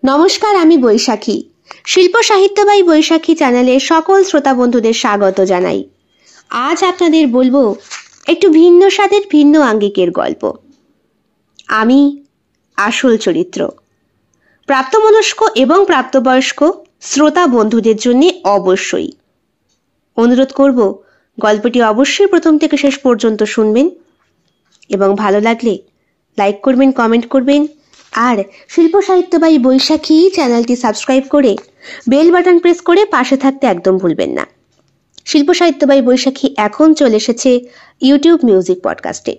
নমস্কার, আমি বৈশাখী। শিল্প সাহিত্য বাই বৈশাখী চ্যানেলে সকল শ্রোতা বন্ধুদের স্বাগত জানাই। আজ আপনাদের বলবো একটু ভিন্ন স্বাদের ভিন্ন আঙ্গিকের গল্প। আমি আসল চরিত্র। প্রাপ্তমনস্ক এবং প্রাপ্তবয়স্ক শ্রোতা বন্ধুদের জন্য অবশ্যই অনুরোধ করব, গল্পটি অবশ্যই প্রথম থেকে শেষ পর্যন্ত শুনবেন এবং ভালো লাগলে লাইক করবেন, কমেন্ট করবেন, আর শিল্প সাহিত্য বাই বৈশাখী চ্যানেলটি সাবস্ক্রাইব করে বেল বাটন প্রেস করে পাশে থাকতে একদম ভুলবেন না। শিল্প সাহিত্য বাই বৈশাখী এখন চলে এসেছে ইউটিউব মিউজিক পডকাস্টে।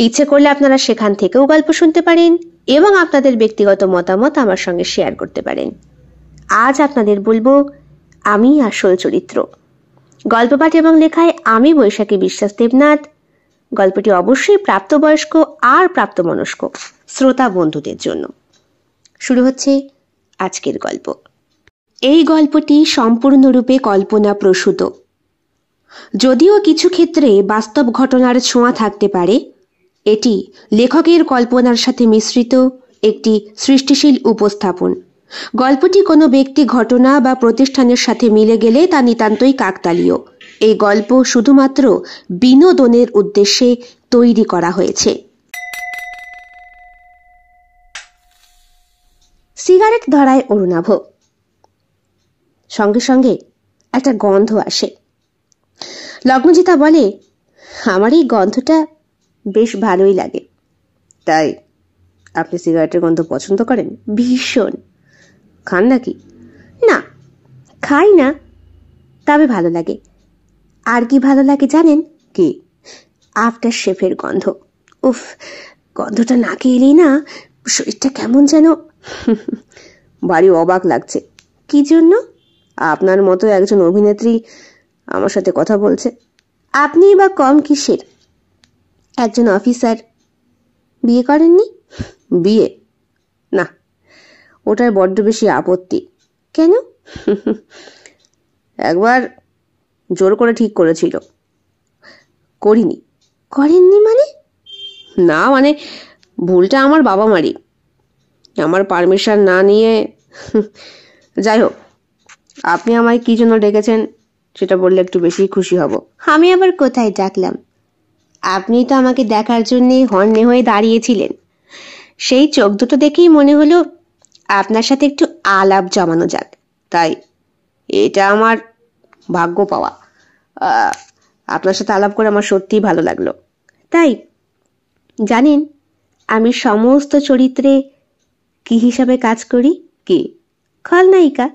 ইচ্ছে করলে আপনারা সেখান থেকেও গল্প শুনতে পারেন এবং আপনাদের ব্যক্তিগত মতামত আমার সঙ্গে শেয়ার করতে পারেন। আজ আপনাদের বলবো আমি আসল চরিত্র। গল্প পাঠ এবং লেখায় আমি বৈশাখী বিশ্বাস দেবনাথ। গল্পটি অবশ্যই প্রাপ্তবয়স্ক আর প্রাপ্তমনস্ক শ্রোতা বন্ধুদের জন্য। শুরু হচ্ছে আজকের গল্প। এই গল্পটি সম্পূর্ণরূপে কল্পনা প্রসূত, যদিও কিছু ক্ষেত্রে বাস্তব ঘটনার ছোঁয়া থাকতে পারে। এটি লেখকের কল্পনার সাথে মিশ্রিত একটি সৃষ্টিশীল উপস্থাপন। গল্পটি কোনো ব্যক্তি, ঘটনা বা প্রতিষ্ঠানের সাথে মিলে গেলে তা নিতান্তই কাকতালীয়। এই গল্প শুধুমাত্র বিনোদনের উদ্দেশ্যে তৈরি করা হয়েছে। সিগারেট ধরায় অরুণাভ। সঙ্গে সঙ্গে একটা গন্ধ আসে। লগ্নজিতা বলে, আমার এই গন্ধটা বেশ ভালোই লাগে। তাই আপনি সিগারেটের গন্ধ পছন্দ করেন? ভীষণ। খান নাকি? না, খাই না, তবে ভালো লাগে। আর কি ভালো লাগে জানেন? কি? আফটার শেভের গন্ধ। উফ, গন্ধটা নাকে এলেই না শরীরটা কেমন যেন ভারী অবাক লাগছে। কি জন্য? আপনার মতো একজন অভিনেত্রী আমার সাথে কথা বলছে। আপনি বা কম কিসের? একজন অফিসার। বিয়ে করেননি? বিয়ে না, ওটার বড্ড বেশি আপত্তি। কেন? একবার জোর করে ঠিক করেছিল। করিনি। করেননি মানে? না মানে ভুলটা আমার বাবা মারি, আমার পারমিশন না নিয়ে। যাই হোক, আপনি আমায় কি জন্য ডেকেছেন সেটা বললে একটু বেশি খুশি হব। আমি আবার কোথায় ডাকলাম? আপনি তো আমাকে দেখার জন্য হন্যে হয়ে দাঁড়িয়েছিলেন। সেই চোখ দুটো দেখেই মনে হলো আপনার সাথে একটু আলাপ জমানো যাক। তাই এটা আমার ভাগ্য পাওয়া। আপনার সাথে আলাপ করে আমার সত্যিই ভালো লাগলো। তাই জানেন আমি সমস্ত চরিত্রে কি হিসাবে কাজ করি? কি? খলনায়িকা।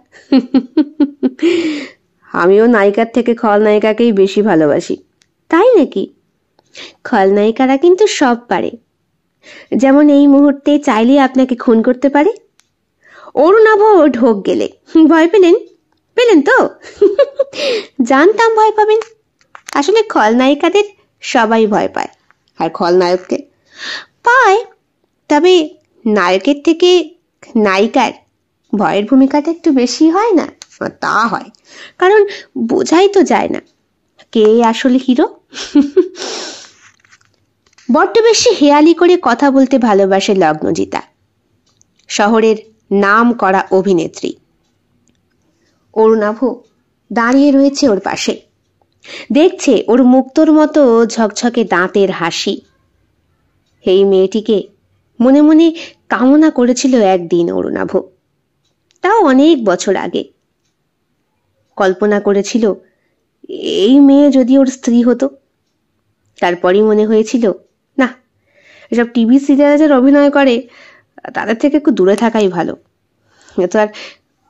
আমিও নায়িকার থেকে খলনায়িকাকেই বেশি ভালোবাসি। তাই নাকি? খলনায়িকারা কিন্তু সব পারে। যেমন এই মুহূর্তে চাইলে আপনাকে খুন করতে পারে। অরুণাভ ঢোক গেলে। ভয় পেলেন? পেলেন তো? জানতাম ভয় পাবেন। আসলে খলনায়িকাদের সবাই ভয় পায়, আর খলনায়ককে পায়। তবে নায়কের থেকে নায়িকার ভয়ের ভূমিকাটা একটু বেশি হয় না? তা হয়, কারণ বোঝাই তো যায় না কে আসলে হিরো। বড্ড বেশি হেয়ালি করে কথা বলতে ভালোবাসে লগ্নজিতা, শহরের নাম করা অভিনেত্রী। অরুণাভ দাঁড়িয়ে রয়েছে ওর পাশে, দেখছে ওর মুক্তোর মতো ঝকঝকে দাঁতের হাসি। এই মেয়েটিকে মনে মনে কামনা করেছিল একদিন অরুণাভ, তাও অনেক বছর আগে। কল্পনা করেছিল এই মেয়ে যদি ওর স্ত্রী হতো। তারপরই মনে হয়েছিল, না, এসব টিভি সিরিয়ালে যারা অভিনয় করে তাদের থেকে একটু দূরে থাকাই ভালো। এত আর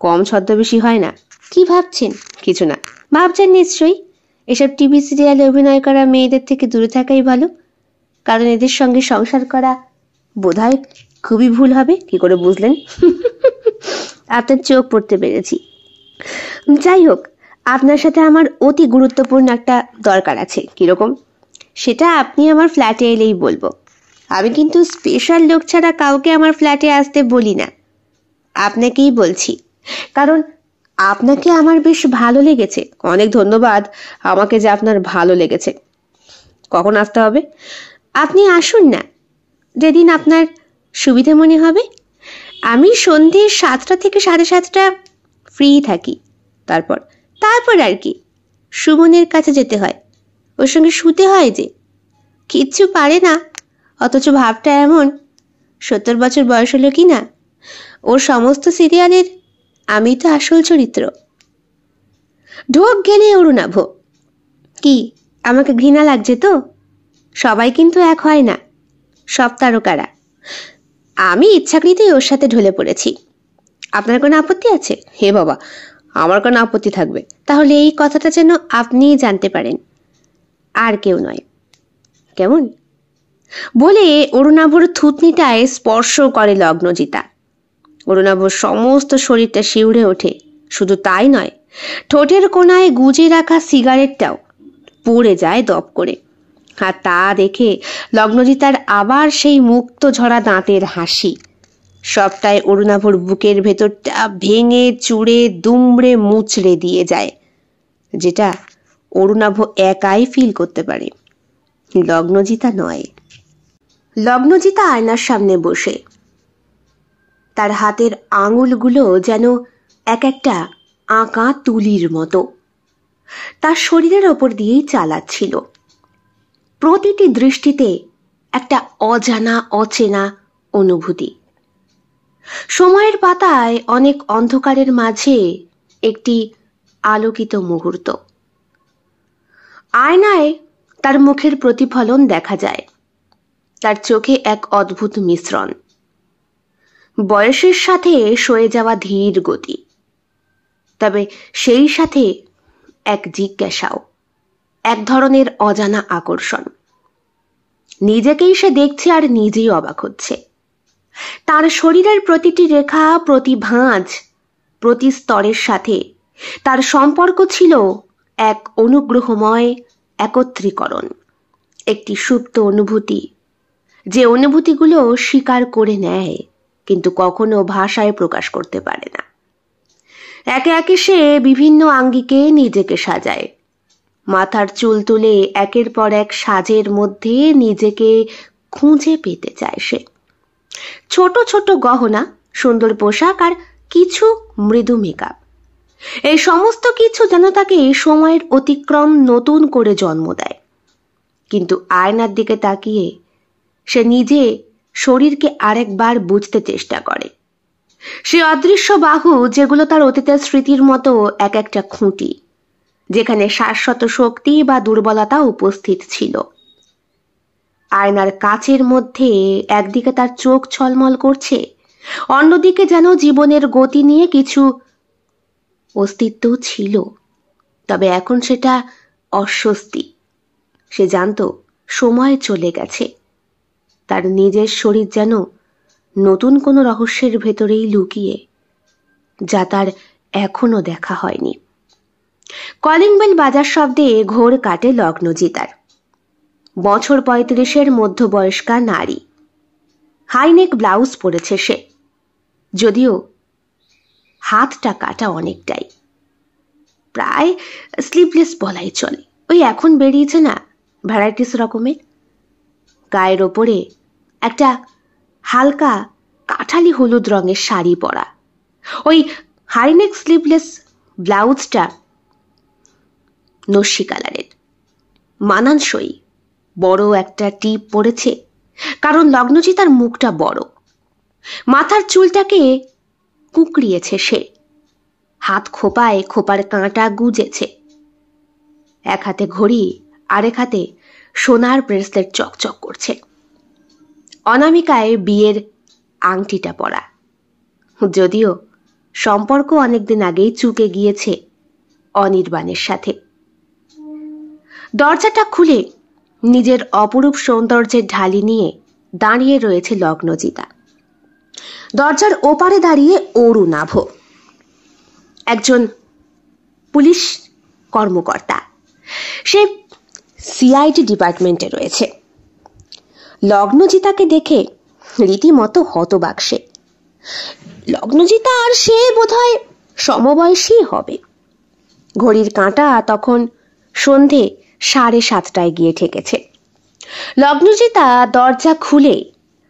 কম ছদ্মবেশী হয় না। কি ভাবছেন? কিছু না। ভাবছেন নিশ্চয়ই এসব টিভি সিরিয়ালে অভিনয় করা মেয়েদের থেকে দূরে থাকাই ভালো, কারণ এদের সঙ্গে সংসার করা বোধহয় খুবই ভুল হবে। কি করে বুঝলেন? আপনার চোখ পড়তে পেরেছি। যাই হোক, আপনার সাথে আমার অতি গুরুত্বপূর্ণ একটা দরকার আছে। কিরকম? সেটা আপনি আমার ফ্ল্যাটে এলেই বলবো। আমি কিন্তু স্পেশাল লোক ছাড়া কাউকে আমার ফ্ল্যাটে আসতে বলি না। আপনাকেই বলছি, কারণ আপনাকে আমার বেশ ভালো লেগেছে। অনেক ধন্যবাদ আমাকে যে আপনার ভালো লেগেছে। কখন আসতে হবে? আপনি আসুন না, যেদিন আপনার সুবিধে মনে হবে। আমি সন্ধে 7টা থেকে 7:30 ফ্রি থাকি। তারপর আর কি, সুমনের কাছে যেতে হয়, ওর সঙ্গে শুতে হয় যে। কিচ্ছু পারে না, অথচ ভাবটা এমন 70 বছর বয়স হলো কি না, ওর সমস্ত সিরিয়ালের আমি তো আসল চরিত্র। ঢোক গেলে অরুণাভ, কি আমাকে ঘৃণা লাগছে তো? সবাই কিন্তু এক হয় না, সব তারকারা। আমি ইচ্ছাকৃতই ওর সাথে ঢলে পড়েছি। আপনার কোনো আপত্তি আছে? হে বাবা, আমার কোনো আপত্তি থাকবে? তাহলে এই কথাটা যেন আপনিই জানতে পারেন, আর কেউ নয়, কেমন? বলে অরুণাভর থুতনিটায় স্পর্শ করে লগ্নজিতা। অরুণাভর সমস্ত শরীরটা শিউরে ওঠে। শুধু তাই নয়, ঠোঁটের কোণায় গুজে রাখা সিগারেটটাও পড়ে যায় দপ করে। আর তা দেখে লগ্নজিতার আবার সেই মুক্ত ঝরা দাঁতের হাসি। সবটাই অরুণাভর বুকের ভেতরটা ভেঙে চুড়ে দুমড়ে মুচড়ে দিয়ে যায়, যেটা অরুণাভ একাই ফিল করতে পারে, লগ্নজিতা নয়। লগ্নজিতা আয়নার সামনে বসে, তার হাতের আঙুলগুলো যেন এক একটা আঁকা তুলির মতো তার শরীরের ওপর দিয়েই চালাচ্ছিল। প্রতিটি দৃষ্টিতে একটা অজানা অচেনা অনুভূতি। সময়ের পাতায় অনেক অন্ধকারের মাঝে একটি আলোকিত মুহূর্ত। আয়নায় তার মুখের প্রতিফলন দেখা যায়। তার চোখে এক অদ্ভুত মিশ্রণ, বয়সের সাথে সয়ে যাওয়া ধীর গতি, তবে সেই সাথে এক জিজ্ঞাসাও, এক ধরনের অজানা আকর্ষণ। নিজেকেই সে দেখছে আর নিজেই অবাক হচ্ছে। তার শরীরের প্রতিটি রেখা, প্রতি ভাঁজ, প্রতি স্তরের সাথে তার সম্পর্ক ছিল এক অনুগ্রহময় একত্রীকরণ, একটি সুপ্ত অনুভূতি, যে অনুভূতিগুলো স্বীকার করে নেয় কিন্তু কখনো ভাষায় প্রকাশ করতে পারে না। একে একে সে বিভিন্ন আঙ্গিকে নিজেকে সাজায়। মাথার চুল তুলে একের পর এক সাজের মধ্যে নিজেকে খুঁজে পেতে চায় সে। ছোট ছোট গহনা, সুন্দর পোশাক আর কিছু মৃদু মেকআপ, এই সমস্ত কিছু যেন তাকে সময়ের অতিক্রম নতুন করে জন্ম দেয়। কিন্তু আয়নার দিকে তাকিয়ে সে নিজে শরীরকে আরেকবার বুঝতে চেষ্টা করে। সে অদৃশ্য বাহু, যেগুলো তার অতীতের স্মৃতির মতো এক একটা খুঁটি, যেখানে শাশ্বত শক্তি বা দুর্বলতা উপস্থিত ছিল। আয়নার কাচের মধ্যে একদিকে তার চোখ ছলমল করছে, অন্যদিকে যেন জীবনের গতি নিয়ে কিছু অস্তিত্ব ছিল, তবে এখন সেটা অস্বস্তি। সে জানত সময় চলে গেছে, তার নিজের শরীর যেন নতুন কোনো রহস্যের ভেতরেই লুকিয়ে, যা তার এখনো দেখা হয়নি। কলিং বেল বাজার শব্দে ঘোর কাটে লগ্নজিতার। বছর 35-এর মধ্যবয়স্কা নারী, হাইনেক ব্লাউজ পরেছে সে, যদিও হাতটা কাটা অনেকটাই, প্রায় স্লিভলেস বলাই চলে। ওই এখন বেরিয়েছে না ভ্যারাইটিস রকমের। গায়ের ওপরে একটা হালকা কাঠালি হলুদ রঙের শাড়ি পরা, ওই হাইনেক স্লিভলেস ব্লাউজটা নস্যি কালারের, মানানসই। বড় একটা টিপ পড়েছে, কারণ লগ্নজিতার মুখটা বড়। মাথার চুলটাকে কুঁকড়িয়েছে সে, হাত খোপায় খোপার কাঁটা গুজেছে। এক হাতে ঘড়ি, আরেক হাতে সোনার ব্রেসলেট চকচক করছে। অনামিকায় বিয়ের আংটিটা পরা, যদিও সম্পর্ক অনেকদিন আগেই চুকে গিয়েছে অনির্বাণের সাথে। দরজাটা খুলে নিজের অপরূপ সৌন্দর্যের ঢালি নিয়ে দাঁড়িয়ে রয়েছে লগ্নজিতা। দরজার ওপারে দাঁড়িয়ে অরুণাভ, একজন পুলিশ কর্মকর্তা। সে সিআইডি ডিপার্টমেন্টে রয়েছে। লগ্নজিতাকে দেখে রীতিমতো হতবাক সে। লগ্নজিতা আর সে বোধহয় সমবয়সী হবে। ঘড়ির কাঁটা তখন সন্ধে 7:30টায় গিয়ে ঠেকেছে। লগ্নজিতা দরজা খুলে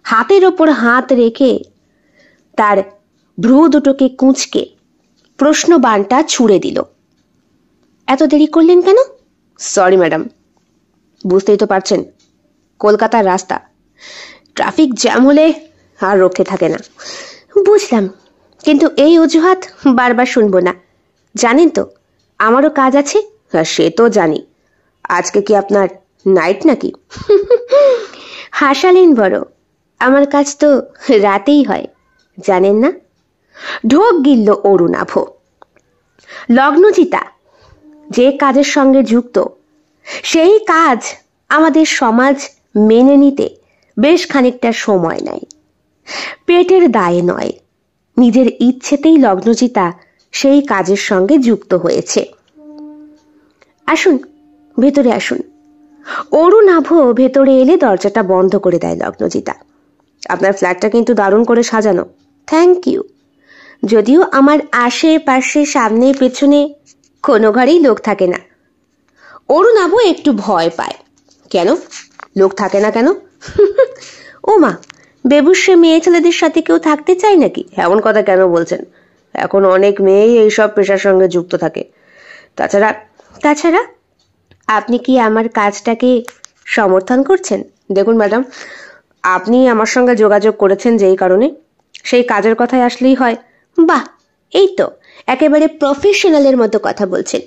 হাতের ওপর হাত রেখে তার ভ্রু দুটোকে কুঁচকে প্রশ্ন বাণটা ছুড়ে দিল। এত দেরি করলেন কেন? সরি ম্যাডাম, বুঝতেই তো পারছেন কলকাতার রাস্তা, ট্রাফিক জ্যাম হলে আর রক্ষে থাকে না। বুঝলাম, কিন্তু এই অজুহাত বারবার শুনবো না। জানেন তো আমারও কাজ আছে। সে তো জানি। আজকে কি আপনার নাইট নাকি? হাসালেন বড়। আমার কাজ তো রাতেই হয়, জানেন না? ঢোক গিলল অরুণাভ। লগ্নজিতা যে কাজের সঙ্গে যুক্ত, সেই কাজ আমাদের সমাজ মেনে নিতে বেশ খানিকটা সময় নেয়। পেটের দায়ে নয়, নিজের ইচ্ছেতেই লগ্নজিতা সেই কাজের সঙ্গে যুক্ত হয়েছে। আসুন, ভেতরে আসুন। অরুণাভ ভেতরে এলে দরজাটা বন্ধ করে দেয় লগ্নজিতা। আপনার ফ্ল্যাটটা কিন্তু দারুণ করে সাজানো। Thank you. যদিও আমার আশেপাশে সামনে পেছনে কোনো ঘরেই লোক থাকে না। অরুণাভ একটু ভয় পায়। কেন লোক থাকে না কেন? ও মা, বেবুসে মেয়ে ছেলেদের সাথে কেউ থাকতে চায় নাকি? এমন কথা কেন বলছেন? এখন অনেক মেয়েই এইসব পেশার সঙ্গে যুক্ত থাকে। তাছাড়া আপনি কি আমার কাজটাকে সমর্থন করছেন? দেখুন ম্যাডাম, আপনি আমার সঙ্গে যোগাযোগ করেছেন যেই কারণে, সেই কাজের কথাই আসলেই হয়। বাহ, এই তো একেবারে প্রফেশনালের মতো কথা বলছেন।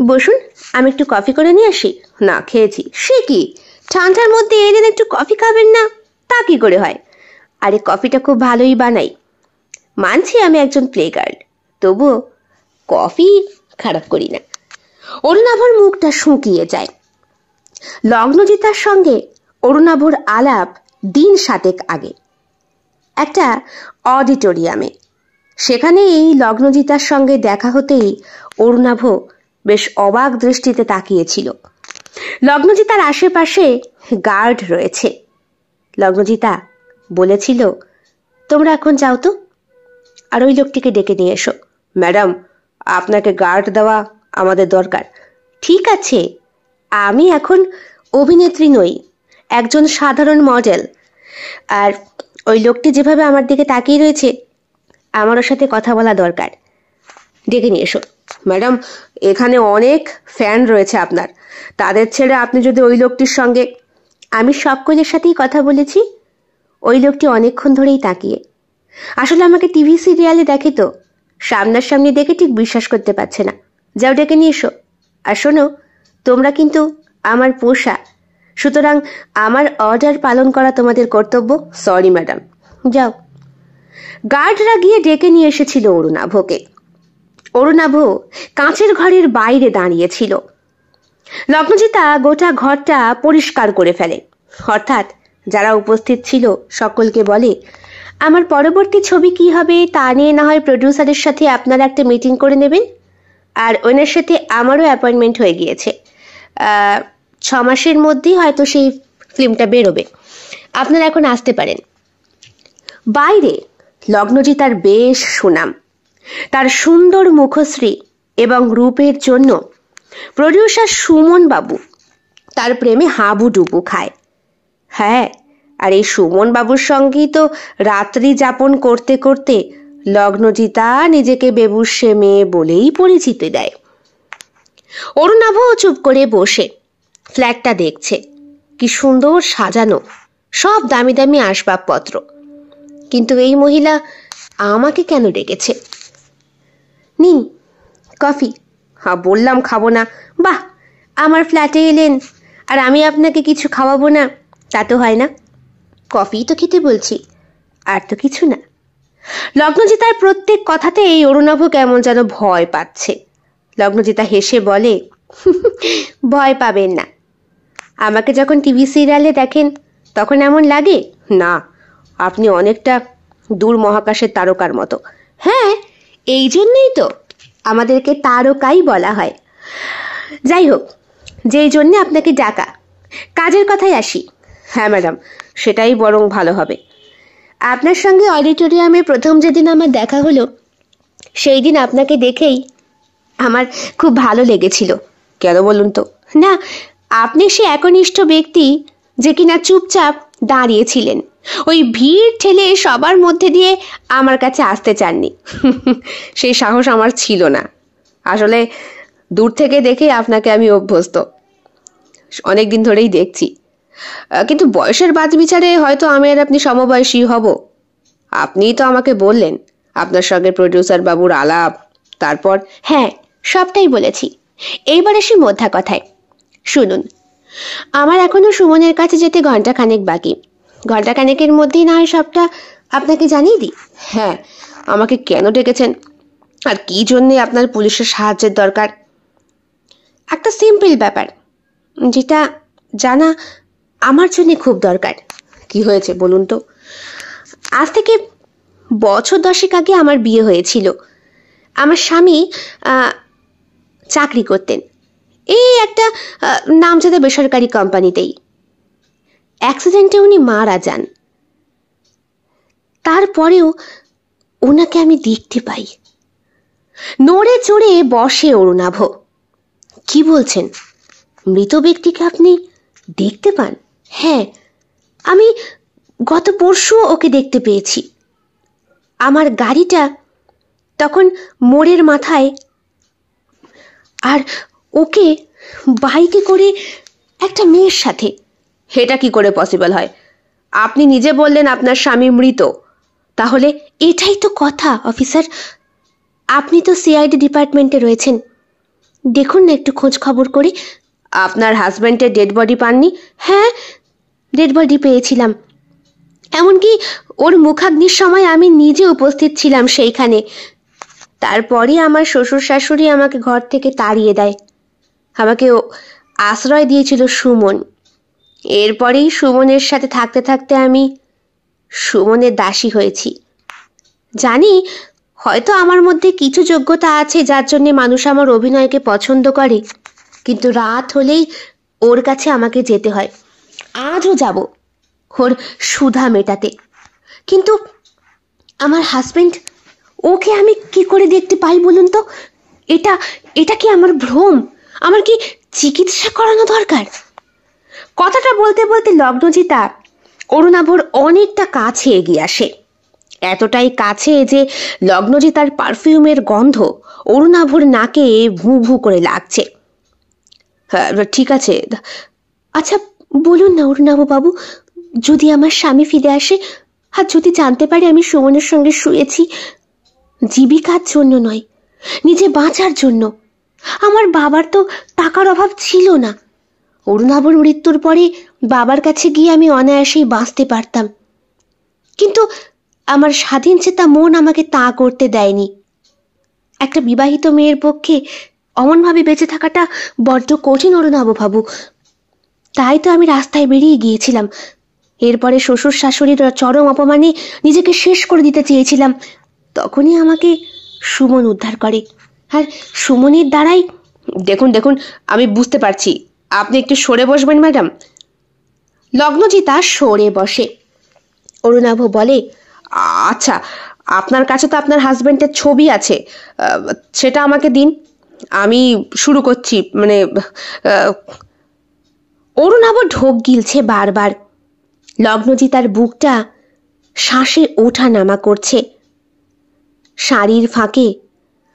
বসুন, আমি একটু কফি করে নিয়ে আসি। না, খেয়েছি। সে কি, ঠান্ডার মধ্যে এলেন, একটু কফি খাবেন না? তা কি করে হয়? আরে কফিটা খুব ভালোই বানাই। মানছি আমি একজন প্লে গার্ল, তবুও কফি খারাপ করি না। অরুণাভর মুখটা শুকিয়ে যায়। লগ্নজিতার সঙ্গে অরুণাভর আলাপ দিন 7 আগে একটা অডিটোরিয়ামে। সেখানে এই লগ্নজিতার সঙ্গে দেখা হতেই অরুণাভ বেশ অবাক দৃষ্টিতে তাকিয়েছিল। লগ্নজিতার আশেপাশে গার্ড রয়েছে। লগ্নজিতা বলেছিল, তোমরা এখন যাও তো, আর ওই লোকটিকে ডেকে নিয়ে এসো। ম্যাডাম, আপনাকে গার্ড দেওয়া আমাদের দরকার। ঠিক আছে, আমি এখন অভিনেত্রী নই, একজন সাধারণ মডেল। আর ওই লোকটি যেভাবে আমার দিকে তাকিয়ে রয়েছে, আমার ওর সাথে কথা বলা দরকার। ডেকে নিয়ে এসো। ম্যাডাম, এখানে অনেক ফ্যান রয়েছে আপনার, তাদের ছেড়ে আপনি যদি ওই লোকটির সঙ্গে। আমি সকলের সাথেই কথা বলেছি। ওই লোকটি অনেকক্ষণ ধরেই তাকিয়ে। আসলে আমাকে টিভি সিরিয়ালে দেখে তো, সামনাসামনি দেখে ঠিক বিশ্বাস করতে পারছে না। যাও, ডেকে নিয়ে এসো। আর শোনো, তোমরা কিন্তু আমার পোষা, সুতরাং আমার অর্ডার পালন করা তোমাদের কর্তব্য। সরি ম্যাডাম, যাও। গার্ডরা গিয়ে ডেকে নিয়ে এসেছিল অরুণাভকে। অরুণাভ কাঁচের ঘরের বাইরে দাঁড়িয়েছিল। লগ্নজিতা গোটা ঘরটা পরিষ্কার করে ফেলে, অর্থাৎ যারা উপস্থিত ছিল সকলকে বলে, আমার পরবর্তী ছবি কি হবে তা নিয়ে না হয় প্রডিউসারের সাথে আপনারা একটা মিটিং করে নেবেন। আর ওনার সাথে আমারও অ্যাপয়েন্টমেন্ট হয়ে গিয়েছে। 6 মাসের মধ্যেই হয়তো সেই ফিল্মটা বেরোবে। আপনারা এখন আসতে পারেন। বাইরে লগ্নজিতার বেশ সুনাম। তার সুন্দর মুখশ্রী এবং রূপের জন্য প্রডিউসার সুমন বাবু তার প্রেমে হাবুডুবু খায়। হ্যাঁ, আর এই সুমন বাবুর সঙ্গেই তো রাত্রি যাপন করতে করতে লগ্নজিতা নিজেকে বেবুসে মেয়ে বলেই পরিচিতি দেয়। অরুণাভ চুপ করে বসে ফ্ল্যাটটা দেখছে। কি সুন্দর সাজানো, সব দামি দামি আসবাবপত্র। কিন্তু এই মহিলা আমাকে কেন ডেকেছে? নিন কফি। হ্যাঁ, বললাম খাবো না। বাহ, আমার ফ্ল্যাটে এলেন আর আমি আপনাকে কিছু খাওয়াবো না, তা তো হয় না। কফি তো খেতে বলছি, আর তো কিছু না। লগ্নজিতার প্রত্যেক কথাতে এই অরুণাভ কেমন যেন ভয় পাচ্ছে। লগ্নজিতা হেসে বলে, ভয় পাবেন না। আমাকে যখন টিভি সিরিয়ালে দেখেন তখন এমন লাগে না? আপনি অনেকটা দূর মহাকাশের তারকার মতো। হ্যাঁ, এই জন্যই তো আমাদেরকে তারকাই বলা হয়। যাই হোক, যেই জন্যে আপনাকে ডাকা, কাজের কথায় আসি। হ্যাঁ ম্যাডাম, সেটাই বরং ভালো হবে। আপনার সঙ্গে অডিটোরিয়ামে প্রথম যেদিন আমার দেখা হলো, সেই দিন আপনাকে দেখেই আমার খুব ভালো লেগেছিল। কেন বলুন তো? না, আপনি সে একনিষ্ঠ ব্যক্তি যে কিনা চুপচাপ দাঁড়িয়েছিলেন, ওই ভিড় ঠেলে সবার মধ্যে দিয়ে আমার কাছে আসতে চাননি। সেই সাহস আমার ছিল না। আসলে দূর থেকে দেখে আপনাকে আমি অভ্যস্ত, অনেক দিন ধরেই দেখছি। কিন্তু বয়সের বাদ বিচারে হয়তো আমি আর আপনি সমবয়সী হব। আপনিই তো আমাকে বললেন আপনার সঙ্গে প্রডিউসার বাবুর আলাপ, তারপর। হ্যাঁ, সবটাই বলেছি। এইবার আসি মোদ্দা কথায়। শুনুন, আমার এখনো সুমনের কাছে যেতে ঘন্টাখানেক বাকি। ঘন্টাখানেকের মধ্যেই না হয় সবটা আপনাকে জানিয়ে দিই। হ্যাঁ, আমাকে কেন ডেকেছেন আর কি জন্যে আপনার পুলিশের সাহায্যের দরকার? একটা সিম্পল ব্যাপার, যেটা জানা আমার জন্য খুব দরকার। কি হয়েছে বলুন তো? আজ থেকে বছর 10 আগে আমার বিয়ে হয়েছিল। আমার স্বামী চাকরি করতেন এই একটা নামজাদা বেসরকারি কোম্পানিতেই। অ্যাক্সিডেন্টে উনি মারা যান। তারপরেও ওনাকে আমি দেখতে পাই। নড়ে চড়ে বসে অরুণাভ। কি বলছেন? মৃত ব্যক্তিকে আপনি দেখতে পান? হ্যাঁ, আমি গত পরশু ওকে দেখতে পেয়েছি। আমার গাড়িটা তখন মোড়ের মাথায়, আর ওকে বাইকে করে একটা মেয়ের সাথে। এটা কি করে পসিবল হয়? আপনি নিজে বললেন আপনার স্বামী মৃত। তাহলে এটাই তো কথা অফিসার। আপনি তো সিআইডি ডিপার্টমেন্টে রয়েছেন, দেখুন না একটু খোঁজ খবর করে। আপনার হাজব্যান্ডের ডেড বডি পাননি? হ্যাঁ, ডেড বডি পেয়েছিলাম। এমনকি ওর মুখাগ্নির সময় আমি নিজে উপস্থিত ছিলাম সেইখানে। তারপরে আমার শ্বশুর শাশুড়ি আমাকে ঘর থেকে তাড়িয়ে দেয়। আমাকে আশ্রয় দিয়েছিল সুমন। এরপরেই সুমনের সাথে থাকতে থাকতে আমি সুমনের দাসী হয়েছি। জানি হয়তো আমার মধ্যে কিছু যোগ্যতা আছে যার জন্য মানুষ আমার অভিনয়কে পছন্দ করে, কিন্তু রাত হলেই ওর কাছে আমাকে যেতে হয়। আজও যাব ওর সুধা মেটাতে। কিন্তু আমার হাজবেন্ড, ওকে আমি কি করে দেখতে পাই বলুন তো? এটা কি আমার ভ্রম? আমার কি চিকিৎসা করানো দরকার? কথাটা বলতে বলতে লগ্নজিতা অরুণাভর অনেকটা কাছে এগিয়ে আসে। এতটাই কাছে যে লগ্নজিতার পারফিউমের গন্ধ অরুণাভর নাকে ভু ভু করে লাগছে। হ্যাঁ, ঠিক আছে। আচ্ছা বলুন না অরুণাভ বাবু, যদি আমার স্বামী ফিরে আসে আর যদি জানতে পারে আমি সুমনের সঙ্গে শুয়েছি, জীবিকার জন্য নয়, নিজে বাঁচার জন্য। আমার বাবার তো টাকার অভাব ছিল না। অরুণাভর মৃত্যুর পরে বাবার কাছে গিয়ে আমি অনায়াসেই বাঁচতে পারতাম, কিন্তু আমার স্বাধীন চেতা মন আমাকে তা করতে দেয়নি। একটা বিবাহিত মেয়ের পক্ষে অমনভাবে বেঁচে থাকাটা বড্ড কঠিন অরুণাভ বাবু। তাই তো আমি রাস্তায় বেরিয়ে গিয়েছিলাম। এরপরে শ্বশুর শাশুড়ির চরম অপমানে নিজেকে শেষ করে দিতে চেয়েছিলাম। তখনই আমাকে সুমন উদ্ধার করে, আর সুমনের দ্বারাই। দেখুন দেখুন, আমি বুঝতে পারছি, আপনি একটু সরে বসবেন ম্যাডাম। লগ্নজিতা সরে বসে। অরুণাভ বলে, আচ্ছা, আপনার কাছে তো আপনার হাজবেন্ডের ছবি আছে, সেটা আমাকে দিন, আমি শুরু করছি। মানে অরুণাভ ঢোক গিলছে বারবার। লগ্নজিতার বুকটা শ্বাসে ওঠা নামা করছে। শাড়ির ফাঁকে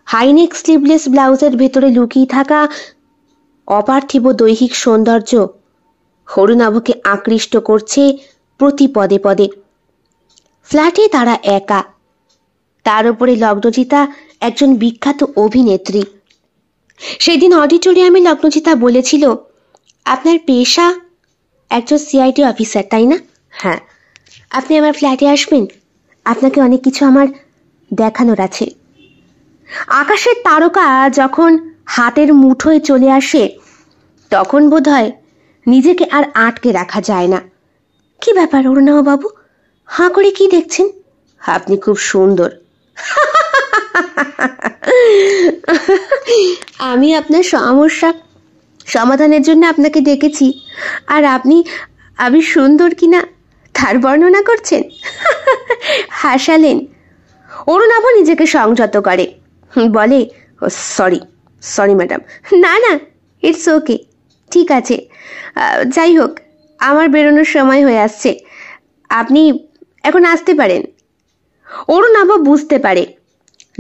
হাইনেক স্লিভলেস ব্লাউজের ভেতরে লুকিয়ে থাকা অপার্থিব দৈহিক সৌন্দর্য অরুণাভকে আকৃষ্ট করছে প্রতি পদে পদে। ফ্ল্যাটে তারা একা, তার উপরে লগ্নজিতা একজন বিখ্যাত অভিনেত্রী। সেদিন অডিটোরিয়ামে লগ্নজিতা বলেছিল, আপনার পেশা একজন সিআইডি অফিসার, তাই না? হ্যাঁ। আপনি আমার ফ্ল্যাটে আসবেন, আপনাকে অনেক কিছু আমার দেখানোর আছে। আকাশের তারকা যখন হাতের মুঠোয় চলে আসে তখন বোধহয় নিজেকে আর আটকে রাখা যায় না। কি ব্যাপার অরুণাভ বাবু, হাঁ করে কি দেখছেন? আপনি খুব সুন্দর। আমি আপনার সমস্যা সমাধানের জন্য আপনাকে ডেকেছি, আর আপনি আমি সুন্দর কিনা তার বর্ণনা করছেন। হাসালেন। অরুণাভ নিজেকে সংযত করে, বলে, সরি ম্যাডাম। না না, ইটস ওকে, ঠিক আছে। যাই হোক, আমার বেরোনোর সময় হয়ে আসছে। আপনি এখন আসতে পারেন। অরুণাভ বুঝতে পারে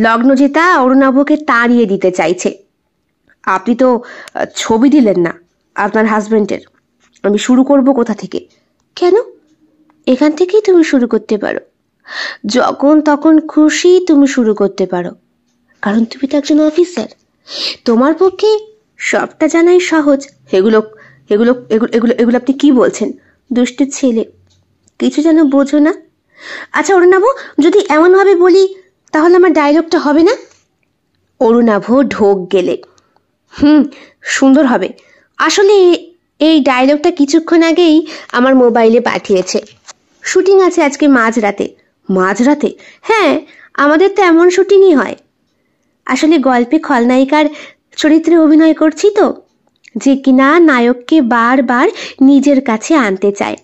লগ্নজিতা অরুণাভকে তাড়িয়ে দিতে চাইছে। আপনি তো ছবি দিলেন না আপনার হাজবেন্ডের, আমি শুরু করব কোথা থেকে? কেন? এখান থেকেই তুমি শুরু করতে পারো, যখন তখন খুশি তুমি শুরু করতে পারো, কারণ তুমি তো একজন অফিসার। তোমার পক্ষে সবটা জানাই সহজ। এগুলো এগুলো এগুলো এগুলো এগুলো আপনি কি বলছেন? দুষ্টু ছেলে, কিছু যেন বোঝো না। আচ্ছা অরুণাভ, যদি এমনভাবে বলি তাহলে আমার ডায়লগটা হবে না? অরুণাভ ঢোক গেলে, সুন্দর হবে। আসলে এই ডায়লগটা কিছুক্ষণ আগেই আমার মোবাইলে পাঠিয়েছে। শুটিং আছে আজকে মাঝরাতে। মাঝরাতে? হ্যাঁ, আমাদের তো এমন শুটিংই হয়। আসলে গল্পে খলনায়িকার চরিত্রে অভিনয় করছি তো, যে কিনা নায়ককে বারবার নিজের কাছে আনতে চায়।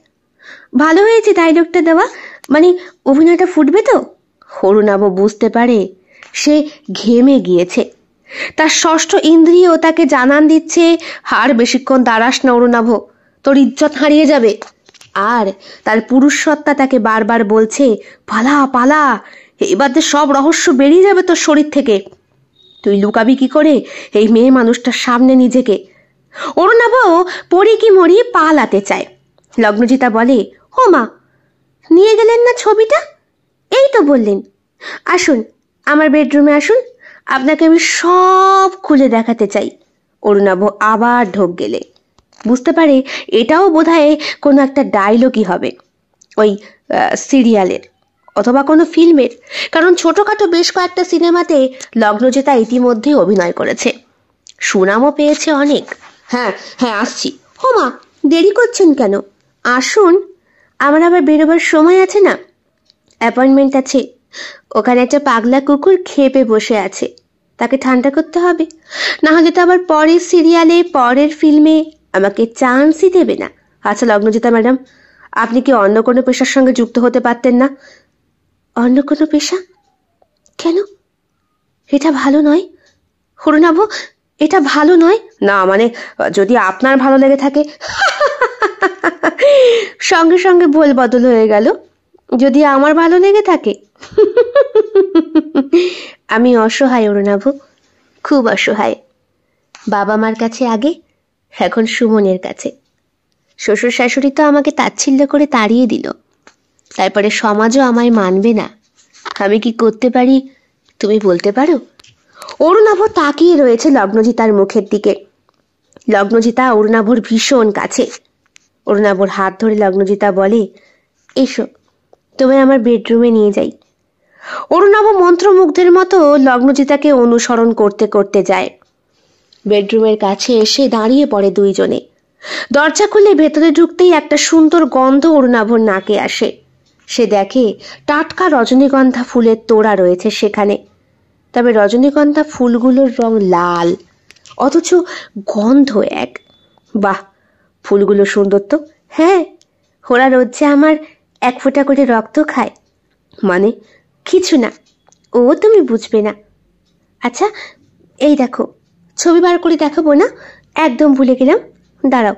ভালো হয়েছে ডায়লগটা দেওয়া, মানে অভিনয়টা ফুটবে তো। অরুণাভ বুঝতে পারে সে ঘেমে গিয়েছে। তার ষষ্ঠ ইন্দ্রিয় তাকে জানান দিচ্ছে, আর বেশিক্ষণ দাঁড়াস না অরুণাভ, তোর ইজ্জত হারিয়ে যাবে। আর তার পুরুষ সত্তা তাকে বারবার বলছে, পালা পালা, এবার সব রহস্য বেরিয়ে যাবে তোর শরীর থেকে। তুই লুকাবি কি করে এই মেয়ে মানুষটার সামনে নিজেকে? অরুণাভ পড়ি কি মরি পালাতে চায়। লগ্নজিতা বলে, ও মা, নিয়ে গেলেন না ছবিটা? এই তো বললেন। আসুন আমার বেডরুমে আসুন, আপনাকে আমি সব খুলে দেখাতে চাই। অরুণাভ আবার ঢোক গেলে। বুঝতে পারে এটাও বোধহয় কোনো একটা ডায়লগই হবে, ওই সিরিয়ালের অথবা কোনো ফিল্মের, কারণ ছোটখাটো বেশ কয়েকটা সিনেমাতে লগ্নজিতা ইতিমধ্যে অভিনয় করেছে, সুনামও পেয়েছে অনেক। হ্যাঁ হ্যাঁ আসছি। ও মা, দেরি করছেন কেন? আসুন, আমার আবার বেরোবার সময় আছে না, অ্যাপয়েন্টমেন্ট আছে। ওখানে একটা পাগলা কুকুর খেপে বসে আছে, তাকে ঠান্ডা করতে হবে, না হলে তো আবার পরের সিরিয়ালে পরের ফিল্মে আমাকে চান্সই দেবে না। আচ্ছা লগ্নজিতা ম্যাডাম, আপনি কি অন্য কোনো পেশার সঙ্গে যুক্ত হতে পারতেন না? অন্য কোনো পেশা? কেন? এটা ভালো নয় অরুণাভ, এটা ভালো নয়। না মানে যদি আপনার ভালো লেগে থাকে। সঙ্গে সঙ্গে ভুল বদল হয়ে গেল। যদি আমার ভালো লেগে থাকে? আমি অসহায় অরুণাভ, খুব অসহায়। বাবা মার কাছে আগে, এখন সুমনের কাছে। শ্বশুর শাশুড়ি তো আমাকে তাচ্ছিল্য করে তাড়িয়ে দিল, তারপরে সমাজও আমায় মানবে না। আমি কি করতে পারি তুমি বলতে পারো? অরুণাভ তাকিয়ে রয়েছে লগ্নজিতার মুখের দিকে। লগ্নজিতা অরুণাভর ভীষণ কাছে। অরুণাভর হাত ধরে লগ্নজিতা বলে, এসো তোমায় আমার বেডরুমে নিয়ে যাই। অরুণাভ মন্ত্রমুগ্ধের মতো লগ্নজিতাকে অনুসরণ করতে করতে যায়। বেডরুমের কাছে এসে দাঁড়িয়ে পড়ে দুইজনে। দরজা খুলে ভেতরে ঢুকতেই একটা সুন্দর গন্ধ অরুণাভর নাকে আসে। সে দেখে টাটকা রজনীগন্ধা ফুলের তোড়া রয়েছে সেখানে, তবে রজনীগন্ধা ফুলগুলোর রং লাল, অথচ গন্ধ এক। বাহ, ফুলগুলো সুন্দর তো। হ্যাঁ, ওরা রোজ যে আমার এক ফোঁটা করে রক্ত খায়। মানে কিছু না, ও তুমি বুঝবে না। আচ্ছা এই দেখো, ছবি বার করে দেখাবো না? একদম ভুলে গেলাম, দাঁড়াও,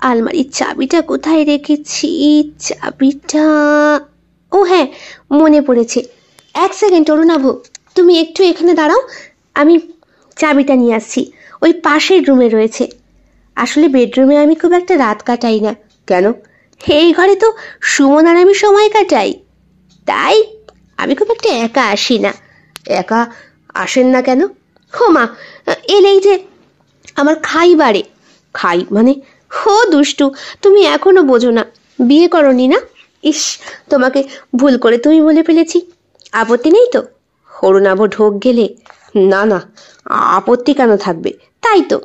আলমারির চাবিটা কোথায় রেখেছি? চাবিটা, ও হ্যাঁ মনে পড়েছে। এক সেকেন্ড অরুণাভ, তুমি একটু এখানে দাঁড়াও, আমি চাবিটা নিয়ে আসছি। ওই পাশের রুমে রয়েছে। আসলে বেডরুমে আমি খুব একটা রাত কাটাই না। কেন? এই ঘরে তো সুমন আর আমি সময় কাটাই, তাই আমি খুব একটা একা আসি না। একা আসেন না কেন? হো মা, এলেই যে আমার খাই বাড়ে। খাই মানে? হো দুষ্টু, তুমি এখনো বোঝো না, বিয়ে করনি না? ইস, তোমাকে ভুল করে তুমি বলে ফেলেছি। আপত্তি নেই তো? অরুণাভ ঢোক গেলে, না না, আপত্তি কেন থাকবে? তাই তো,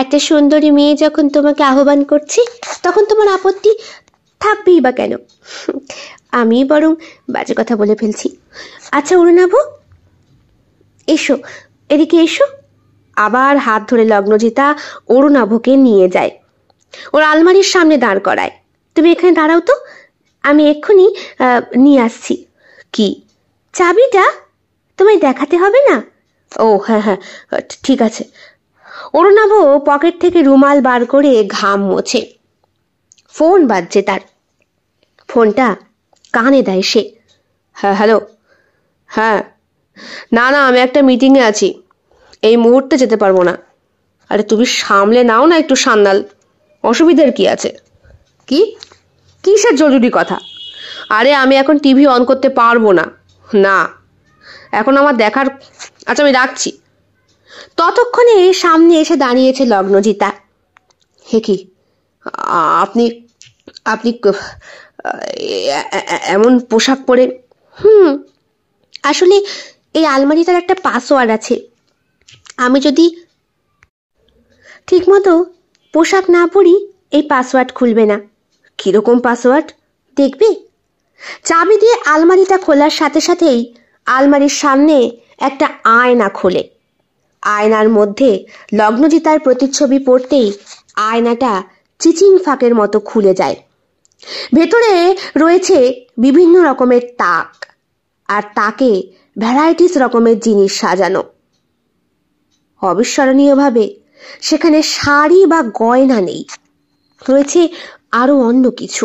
একটা সুন্দরী মেয়ে যখন তোমাকে আহ্বান করছি, তখন তোমার আপত্তি থাকবেই বা কেন? আমি বরং বাজে কথা বলে ফেলছি। আচ্ছা অরুণাভ, এসো, এদিকে এসো। আবার হাত ধরে লগ্নজিতা অরুণাভকে নিয়ে যায়, ওর আলমারির সামনে দাঁড় করায়। তুমি এখানে দাঁড়াও তো, আমি এক্ষুনি নিয়ে আসছি। কি? চাবিটা তোমায় দেখাতে হবে না? ও হ্যাঁ হ্যাঁ ঠিক আছে। অরুণাভ পকেট থেকে রুমাল বার করে ঘাম মোছে। ফোন বাজছে তার। ফোনটা কানে দেয় সে। হ্যাঁ হ্যালো, হ্যাঁ, না না আমি একটা মিটিংয়ে আছি, এই মুহূর্তে যেতে পারবো না। আরে তুমি সামলে নাও না একটু সান্নাল, অসুবিধার কি আছে? কি কিসের জরুরি কথা? আরে আমি এখন টিভি অন করতে পারবো না, না এখন আমার দেখার, আচ্ছা আমি রাখছি। ততক্ষণে সামনে এসে দাঁড়িয়েছে লগ্নজিতা। হে কি, আপনি আপনি এমন পোশাক পরে? আসলে এই আলমারিটার একটা পাসওয়ার্ড আছে, আমি যদি ঠিকমতো পোশাক না পরি এই পাসওয়ার্ড খুলবে না। কিরকম পাসওয়ার্ড? দেখবে? চাবি দিয়ে আলমারিটা খোলার সাথে সাথেই আলমারির সামনে একটা আয়না খোলে। আয়নার মধ্যে লগ্নজিতার প্রতিচ্ছবি পড়তেই আয়নাটা চিচিং ফাঁকের মতো খুলে যায়। ভেতরে রয়েছে বিভিন্ন রকমের তাক, আর তাকে ভ্যারাইটিস রকমের জিনিস সাজানো। অবিস্মরণীয়ভাবে সেখানে শাড়ি বা গয়না নেই, রয়েছে আরো অন্য কিছু।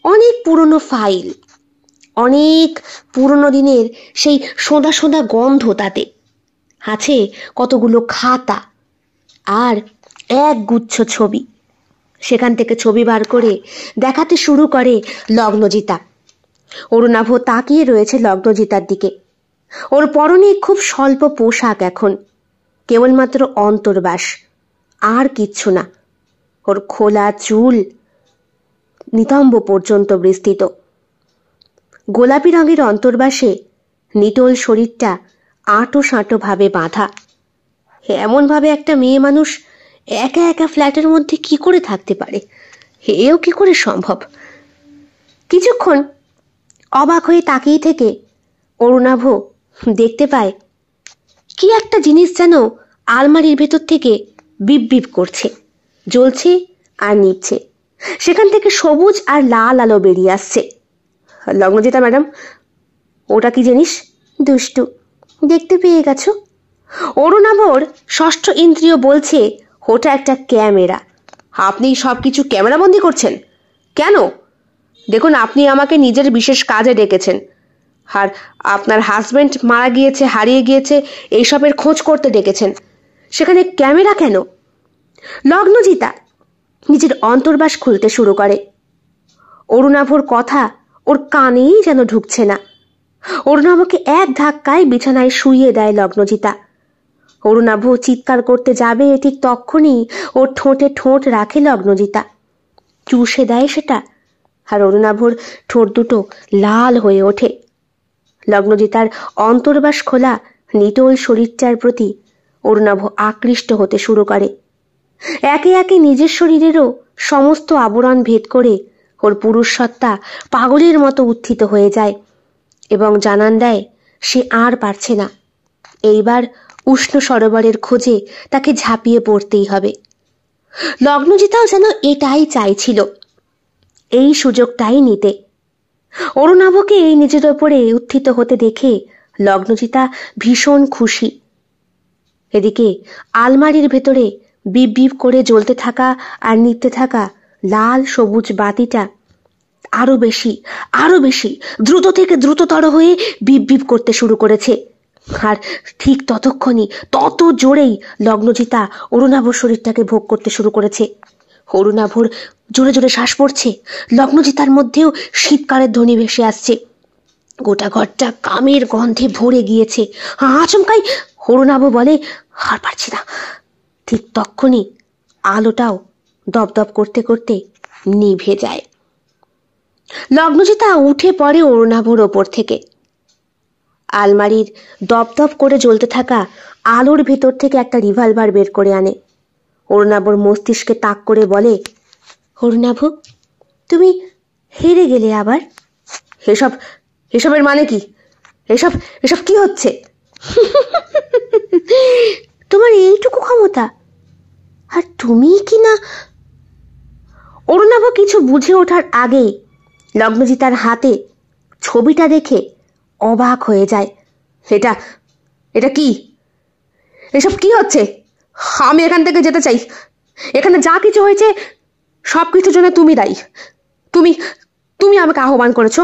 অনেক পুরনো ফাইল, অনেক পুরনো দিনের সেই সোঁদা সোঁদা গন্ধ তাতে। আছে কতগুলো খাতা আর এক গুচ্ছ ছবি। সেখান থেকে ছবি বার করে দেখাতে শুরু করে লগ্নজিতা। অরুণাভ তাকিয়ে রয়েছে লগ্নজিতার দিকে। ওর পরনে খুব স্বল্প পোশাক, এখন কেবলমাত্র অন্তর্বাস, আর কিচ্ছু না। ওর খোলা চুল নিতম্ব পর্যন্ত বিস্তৃত। গোলাপি রঙের অন্তর্বাসে নিটোল শরীরটা আঁটো সাঁটো ভাবে বাঁধা। এমন ভাবে একটা মেয়ে মানুষ একা একা ফ্ল্যাটের মধ্যে কি করে থাকতে পারে? এও কি করে সম্ভব? কিছুক্ষণ অবাক হয়ে তাকিয়ে থেকে অরুণাভ দেখতে পায় কি একটা জিনিস যেন আলমারির ভেতর থেকে বিপ বিপ করছে, জ্বলছে আর নিভছে। সেখান থেকে সবুজ আর লাল আলো বেরিয়ে আসছে। লগ্নজিতা ম্যাডাম, ওটা কি জিনিস? দুষ্টু, দেখতে পেয়ে গেছো? অরুণাভর ষষ্ঠ ইন্দ্রিয় বলছে ওটা একটা ক্যামেরা। আপনি সব কিছু ক্যামেরাবন্দি করছেন কেন? দেখুন, আপনি আমাকে নিজের বিশেষ কাজে ডেকেছেন, আর আপনার হাজবেন্ড মারা গিয়েছে, হারিয়ে গিয়েছে, এইসবের খোঁজ করতে ডেকেছেন, সেখানে ক্যামেরা কেন? লগ্নজিতা নিজের অন্তর্বাস খুলতে শুরু করে। অরুণাভর কথা ওর কানেই যেন ঢুকছে না। অরুণাভকে এক ধাক্কায় বিছানায় শুইয়ে দেয় লগ্নজিতা। অরুণাভ চিৎকার করতে যাবে, ঠিক তখনই ওর ঠোঁটে ঠোঁট রাখে লগ্নজিতা। চুষে দেয় সেটা, আর অরুণাভর ঠোঁট দুটো লাল হয়ে ওঠে। লগ্নজিতার অন্তর্বাস খোলা নিটোল শরীরটার প্রতি অরুণাভ আকৃষ্ট হতে শুরু করে। একে একে নিজের শরীরেরও সমস্ত আবরণ ভেদ করে ওর পুরুষ সত্তা পাগলের মতো উত্থিত হয়ে যায় এবং জানান দেয় সে আর পারছে না। এইবার উষ্ণ সরোবরের খোঁজে তাকে ঝাঁপিয়ে পড়তেই হবে। লগ্নজিতাও যেন এটাই চাইছিল, এই সুযোগটাই নিতে। অরুণাভকে এই নিজের ওপরে উত্থিত হতে দেখে লগ্নজিতা ভীষণ খুশি। এদিকে আলমারির ভেতরে বিপ বিপ করে জ্বলতে থাকা আর নিতে থাকা লাল সবুজ বাতিটা আরো বেশি দ্রুত থেকে দ্রুততর হয়ে বিপ বিপ করতে শুরু করেছে। আর ঠিক ততক্ষণই, তত জোরেই লগ্নজিতা অরুণাভর শরীরটাকে ভোগ করতে শুরু করেছে। অরুণাভর জোরে জোরে শ্বাস পড়ছে। লগ্নজিতার মধ্যেও শীতকালের ধ্বনি ভেসে আসছে। গোটা ঘরটা কামের গন্ধে ভরে গিয়েছে। আচমকাই অরুণাভ বলে, আর পারছি না। ঠিক তখনই আলোটাও দপদপ করতে করতে নিভে যায়। লগ্নজিতা উঠে পড়ে অরুণাভর ওপর থেকে। আলমারির দপদপ করে জ্বলতে থাকা আলোর ভেতর থেকে একটা রিভলভার বের করে আনে। অরুণাভর মস্তিষ্কে তাক করে বলে, অরুণাভ, তুমি হেরে গেলে আবার। এসবের মানে কি? এসব কি হচ্ছে? তোমার এইটুকু ক্ষমতা, আর তুমি কি না? অরুণাভ কিছু বুঝে ওঠার আগেই লগ্নজিতার হাতে ছবিটা দেখে অবাক হয়ে যায়। এটা কি? এসব কি হচ্ছে? আমি এখান থেকে যেতে চাই। এখানে যা কিছু হয়েছে সব কিছুর জন্য তুমি দায়ী। তুমি তুমি আমাকে আহ্বান করেছো,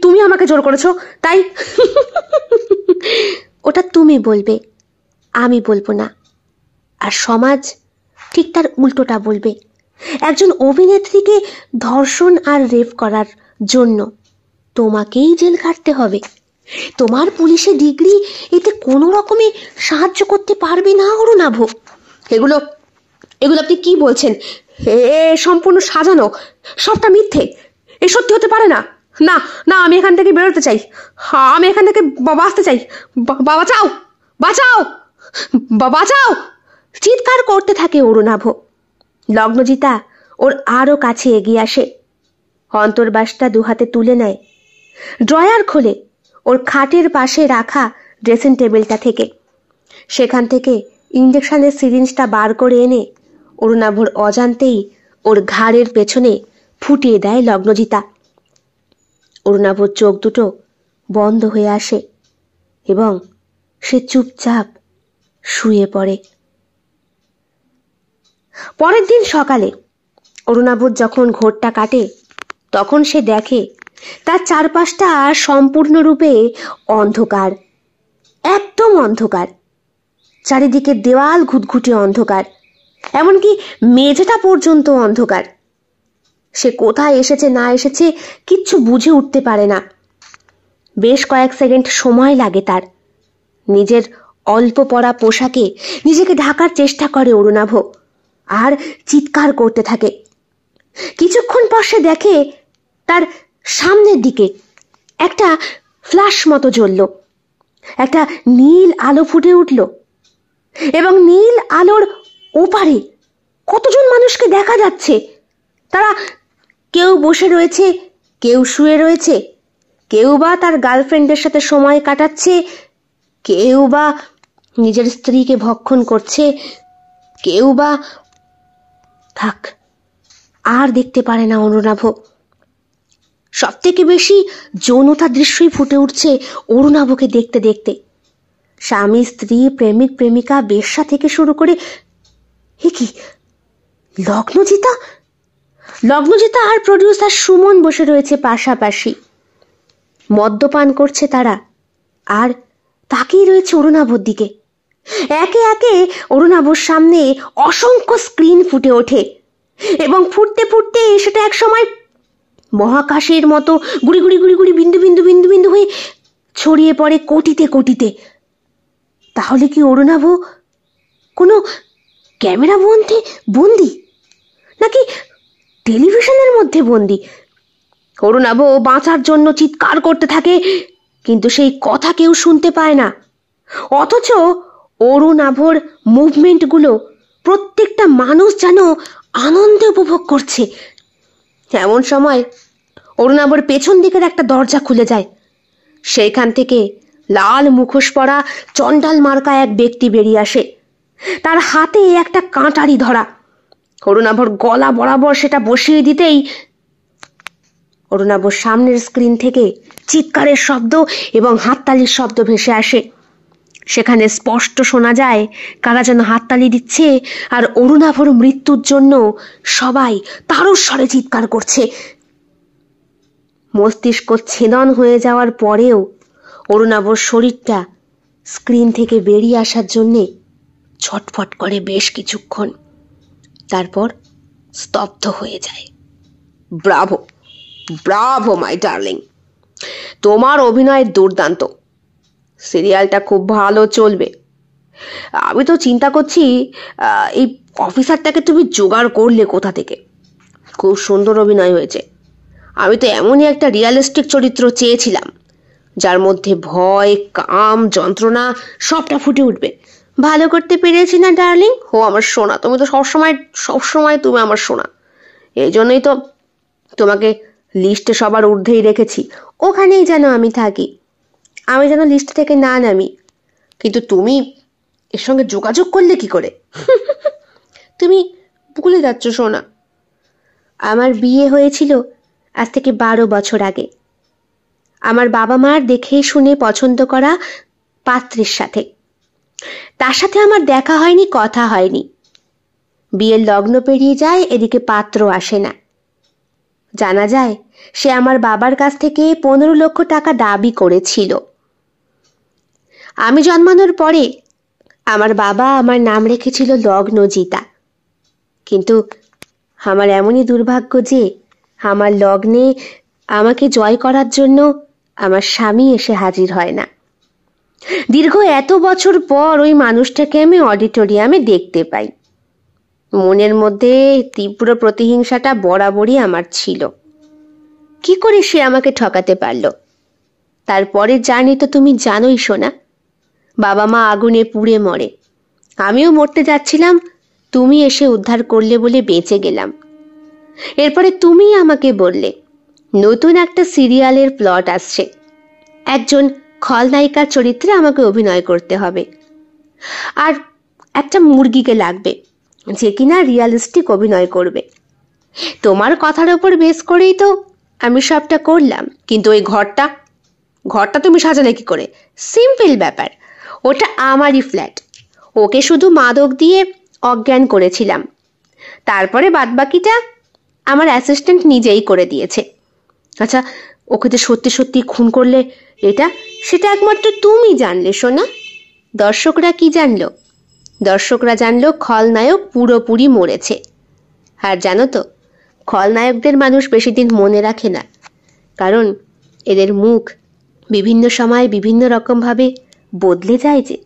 তুমি আমাকে জোর করেছো, তাই? ওটা তুমি বলবে, আমি বলবো না। আর সমাজ ঠিক তার উল্টোটা বলবে। একজন অভিনেত্রীকে ধর্ষণ আর রেপ করার জন্য তোমাকেই জেল খাটতে হবে। তোমার পুলিশে ডিগ্রি এতে কোনো রকমে সাহায্য করতে পারবে না অরুণাভ। এগুলো এগুলো আপনি কি বলছেন? এ সম্পূর্ণ সাজানো, সবটা মিথ্যে। এ সত্যি হতে পারে না। না না, আমি এখান থেকে বেরোতে চাই, আমি এখান থেকে বাঁচতে চাই। বাঁচাও, বাঁচাও, বাঁচাও! চিৎকার করতে থাকে অরুণাভ। লগ্নজিতা ওর আরো কাছে এগিয়ে আসে, অন্তর্বাসটা দুহাতে তুলে নেয়, ড্রয়ার খোলে ওর খাটের পাশে রাখা ড্রেসিং টেবিলটা থেকে। সেখান থেকে ইঞ্জেকশনের সিরিঞ্জটা বার করে এনে অরুণাভর অজান্তেই ওর ঘাড়ের পেছনে ফুটিয়ে দেয় লগ্নজিতা। অরুণাভর চোখ দুটো বন্ধ হয়ে আসে এবং সে চুপচাপ শুয়ে পড়ে। পরের দিন সকালে অরুণাভর যখন ঘোরটা কাটে, তখন সে দেখে তার চারপাশটা সম্পূর্ণরূপে অন্ধকার, একদম অন্ধকার। চারিদিকে দেওয়াল ঘুটঘুটে অন্ধকার, এমনকি মেঝেটা পর্যন্ত অন্ধকার। সে কোথায় এসেছে না এসেছে কিচ্ছু বুঝে উঠতে পারে না। বেশ কয়েক সেকেন্ড সময় লাগে তার। নিজের অল্প পরা পোশাকে নিজেকে ঢাকার চেষ্টা করে অরুণাভ আর চিৎকার করতে থাকে। কিছুক্ষণ পর সে দেখে তার সামনের দিকে একটা ফ্ল্যাশ মতো জ্বলল, একটা নীল আলো ফুটে উঠল এবং নীল আলোর ওপারে কতজন মানুষকে দেখা যাচ্ছে। তারা কেউ বসে রয়েছে, কেউ শুয়ে রয়েছে, কেউ বা তার গার্লফ্রেন্ডের সাথে সময় কাটাচ্ছে, কেউ বা নিজের স্ত্রীকে ভক্ষণ করছে, কেউ বা থাক আর দেখতে পারে না অরুণাভ। সব থেকে বেশি যৌনতা দৃশ্যই ফুটে উঠছে অরুণাভকে দেখতে দেখতে। স্বামী, স্ত্রী, প্রেমিক, প্রেমিকা, বেশ্যা থেকে শুরু করে এ কি লগ্নজিতা! লগ্নজিতা আর প্রডিউসার সুমন বসে রয়েছে পাশাপাশি, মদ্যপান করছে তারা আর তাকিয়ে রয়েছে অরুণাভর দিকে। একে একে অরুণাভর সামনে অসংখ্য স্ক্রিন ফুটে ওঠে এবং ফুটতে ফুটতে সেটা এক সময় মহাকাশের মতো গুড়ি গুড়ি গুড়ি গুড়ি বিন্দু বিন্দু বিন্দু বিন্দু হয়ে ছড়িয়ে পড়ে কোটিতে কোটিতে। তাহলে কি অরুণাভ কোনো ক্যামেরা বন্দি, নাকি টেলিভিশনের মধ্যে বন্দি? অরুণাভ বাঁচার জন্য চিৎকার করতে থাকে, কিন্তু সেই কথা কেউ শুনতে পায় না। অথচ অরুণাভর মুভমেন্টগুলো প্রত্যেকটা মানুষ যেন আনন্দে উপভোগ করছে। এমন সময় অরুণাভর পেছন দিকের একটা দরজা খুলে যায়। সেইখান থেকে লাল মুখোশ পরা চণ্ডাল মার্কা এক ব্যক্তি বেরিয়ে আসে। তার হাতে একটা কাঁটারি ধরা। অরুণাভর গলা বরাবর সেটা বসিয়ে দিতেই অরুণাভর সামনের স্ক্রিন থেকে চিৎকারের শব্দ এবং হাততালির শব্দ ভেসে আসে। সেখানে স্পষ্ট শোনা যায় কারা যেন হাততালি দিচ্ছে, আর অরুণাভর মৃত্যুর জন্য সবাই তারস্বরে চিৎকার করছে। মস্তিষ্ক ছেদন হয়ে যাওয়ার পরেও অরুণাভর শরীরটা স্ক্রিন থেকে বেরিয়ে আসার জন্যে ছটফট করে বেশ কিছুক্ষণ, তারপর স্তব্ধ হয়ে যায়। ব্রাভো, ব্রাভো মাই ডার্লিং, তোমার অভিনয় দুর্দান্ত। সিরিয়ালটা খুব ভালো চলবে। আমি তো চিন্তা করছি এই অফিসারটাকে তুমি জোগাড় করলে কোথা থেকে। খুব সুন্দর অভিনয় হয়েছে। আমি তো এমনই একটা রিয়ালিস্টিক চরিত্র চেয়েছিলাম, যার মধ্যে ভয়, কাম, যন্ত্রণা সবটা ফুটে উঠবে। ভালো করতে পেরেছি না ডার্লিং? ও আমার সোনা, তুমি তো সবসময় তুমি আমার সোনা। এই জন্যই তো তোমাকে লিস্টে সবার ঊর্ধ্বেই রেখেছি। ওখানেই যেন আমি থাকি, আমি যেন লিস্ট থেকে না নামি। কিন্তু তুমি এর সঙ্গে যোগাযোগ করলে কি করে? তুমি ভুলে যাচ্ছ সোনা, আমার বিয়ে হয়েছিল আজ থেকে 12 বছর আগে, আমার বাবা মার দেখে শুনে পছন্দ করা পাত্রের সাথে। তার সাথে আমার দেখা হয়নি, কথা হয়নি। বিয়ের লগ্ন পেরিয়ে যায়, এদিকে পাত্র আসে না। জানা যায় সে আমার বাবার কাছ থেকে 15 লক্ষ টাকা দাবি করেছিল। আমি জন্মানোর পরে আমার বাবা আমার নাম রেখেছিল লগ্নজিতা। কিন্তু আমার এমনই দুর্ভাগ্য যে আমার লগ্নে আমাকে জয় করার জন্য আমার স্বামী এসে হাজির হয় না। দীর্ঘ এত বছর পর ওই মানুষটাকে আমি অডিটোরিয়ামে দেখতে পাই। মনের মধ্যে তীব্র প্রতিহিংসাটা বরাবরই আমার ছিল। কি করে সে আমাকে ঠকাতে পারল? তারপরে জানি তো তুমি জানোই সোনা, বাবা মা আগুনে পুড়ে মরে। আমিও মরতে যাচ্ছিলাম, তুমি এসে উদ্ধার করলে বলে বেঁচে গেলাম। এরপরে তুমি আমাকে বললে নতুন একটা সিরিয়ালের প্লট আসছে, একজন খলনায়িকার চরিত্রে আমাকে অভিনয় করতে হবে, আর একটা মুরগিকে লাগবে যে কিনা রিয়ালিস্টিক অভিনয় করবে। তোমার কথার ওপর বেস করেই তো আমি সবটা করলাম। কিন্তু ওই ঘরটা তুমি সাজালে কি করে? সিম্পল ব্যাপার, ওটা আমারই ফ্ল্যাট। ওকে শুধু মাদক দিয়ে অজ্ঞান করেছিলাম, তারপরে বাদবাকিটা আমার অ্যাসিস্ট্যান্ট নিজেই করে দিয়েছে। আচ্ছা, ওকে যে সত্যি সত্যি খুন করলে সেটা একমাত্র তুমি জানলে সোনা। দর্শকরা কি জানলো? দর্শকরা জানলো খলনায়ক পুরোপুরি মরেছে। আর জানো তো, খলনায়কদের মানুষ বেশি দিন মনে রাখে না, কারণ এদের মুখ বিভিন্ন সময় বিভিন্ন রকমভাবে বদলে যায় যে।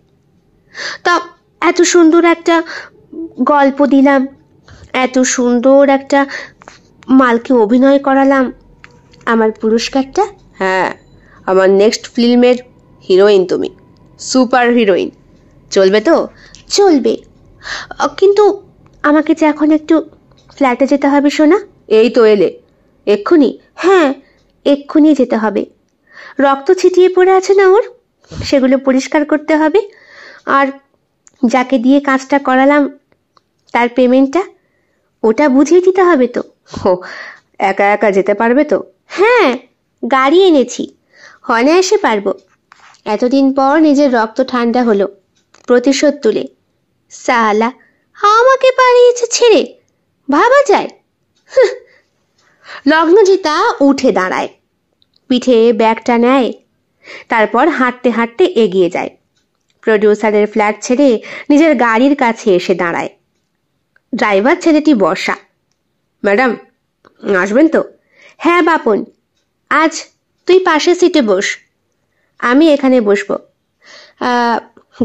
তা এত সুন্দর একটা গল্প দিলাম, এত সুন্দর একটা মালকে অভিনয় করালাম, আমার পুরস্কারটা? হ্যাঁ, আমার নেক্সট ফিল্মের হিরোইন তুমি, সুপার হিরোইন। চলবে তো? চলবে, কিন্তু আমাকে যে এখন একটু ফ্ল্যাটে যেতে হবে সোনা। এই তো এলে, এক্ষুনি? হ্যাঁ, এক্ষুনি যেতে হবে। রক্ত ছিটিয়ে পড়ে আছে না ওর, সেগুলো পরিষ্কার করতে হবে। আর যাকে দিয়ে কাজটা করালাম তার পেমেন্টটা ওটা বুঝিয়ে দিতে হবে তো। ও, একা একা যেতে পারবে তো? হ্যাঁ, গাড়ি এনেছি, অনায়াসে পারবো। এতদিন পর নিজের রক্ত ঠান্ডা হলো প্রতিশোধ তুলে। সালা, আমাকে পাঠিয়েছে ছেড়ে, ভাবা যায়? লগ্নজিতা উঠে দাঁড়ায়, পিঠে ব্যাগটা নেয়, তারপর হাঁটতে হাঁটতে এগিয়ে যায়। প্রডিউসারের ফ্ল্যাট ছেড়ে নিজের গাড়ির কাছে এসে দাঁড়ায়। ড্রাইভার ছেলেটি বসা। ম্যাডাম, আসবেন তো? হ্যাঁ বাপন, আজ তুই পাশের সিটে বস, আমি এখানে বসবো।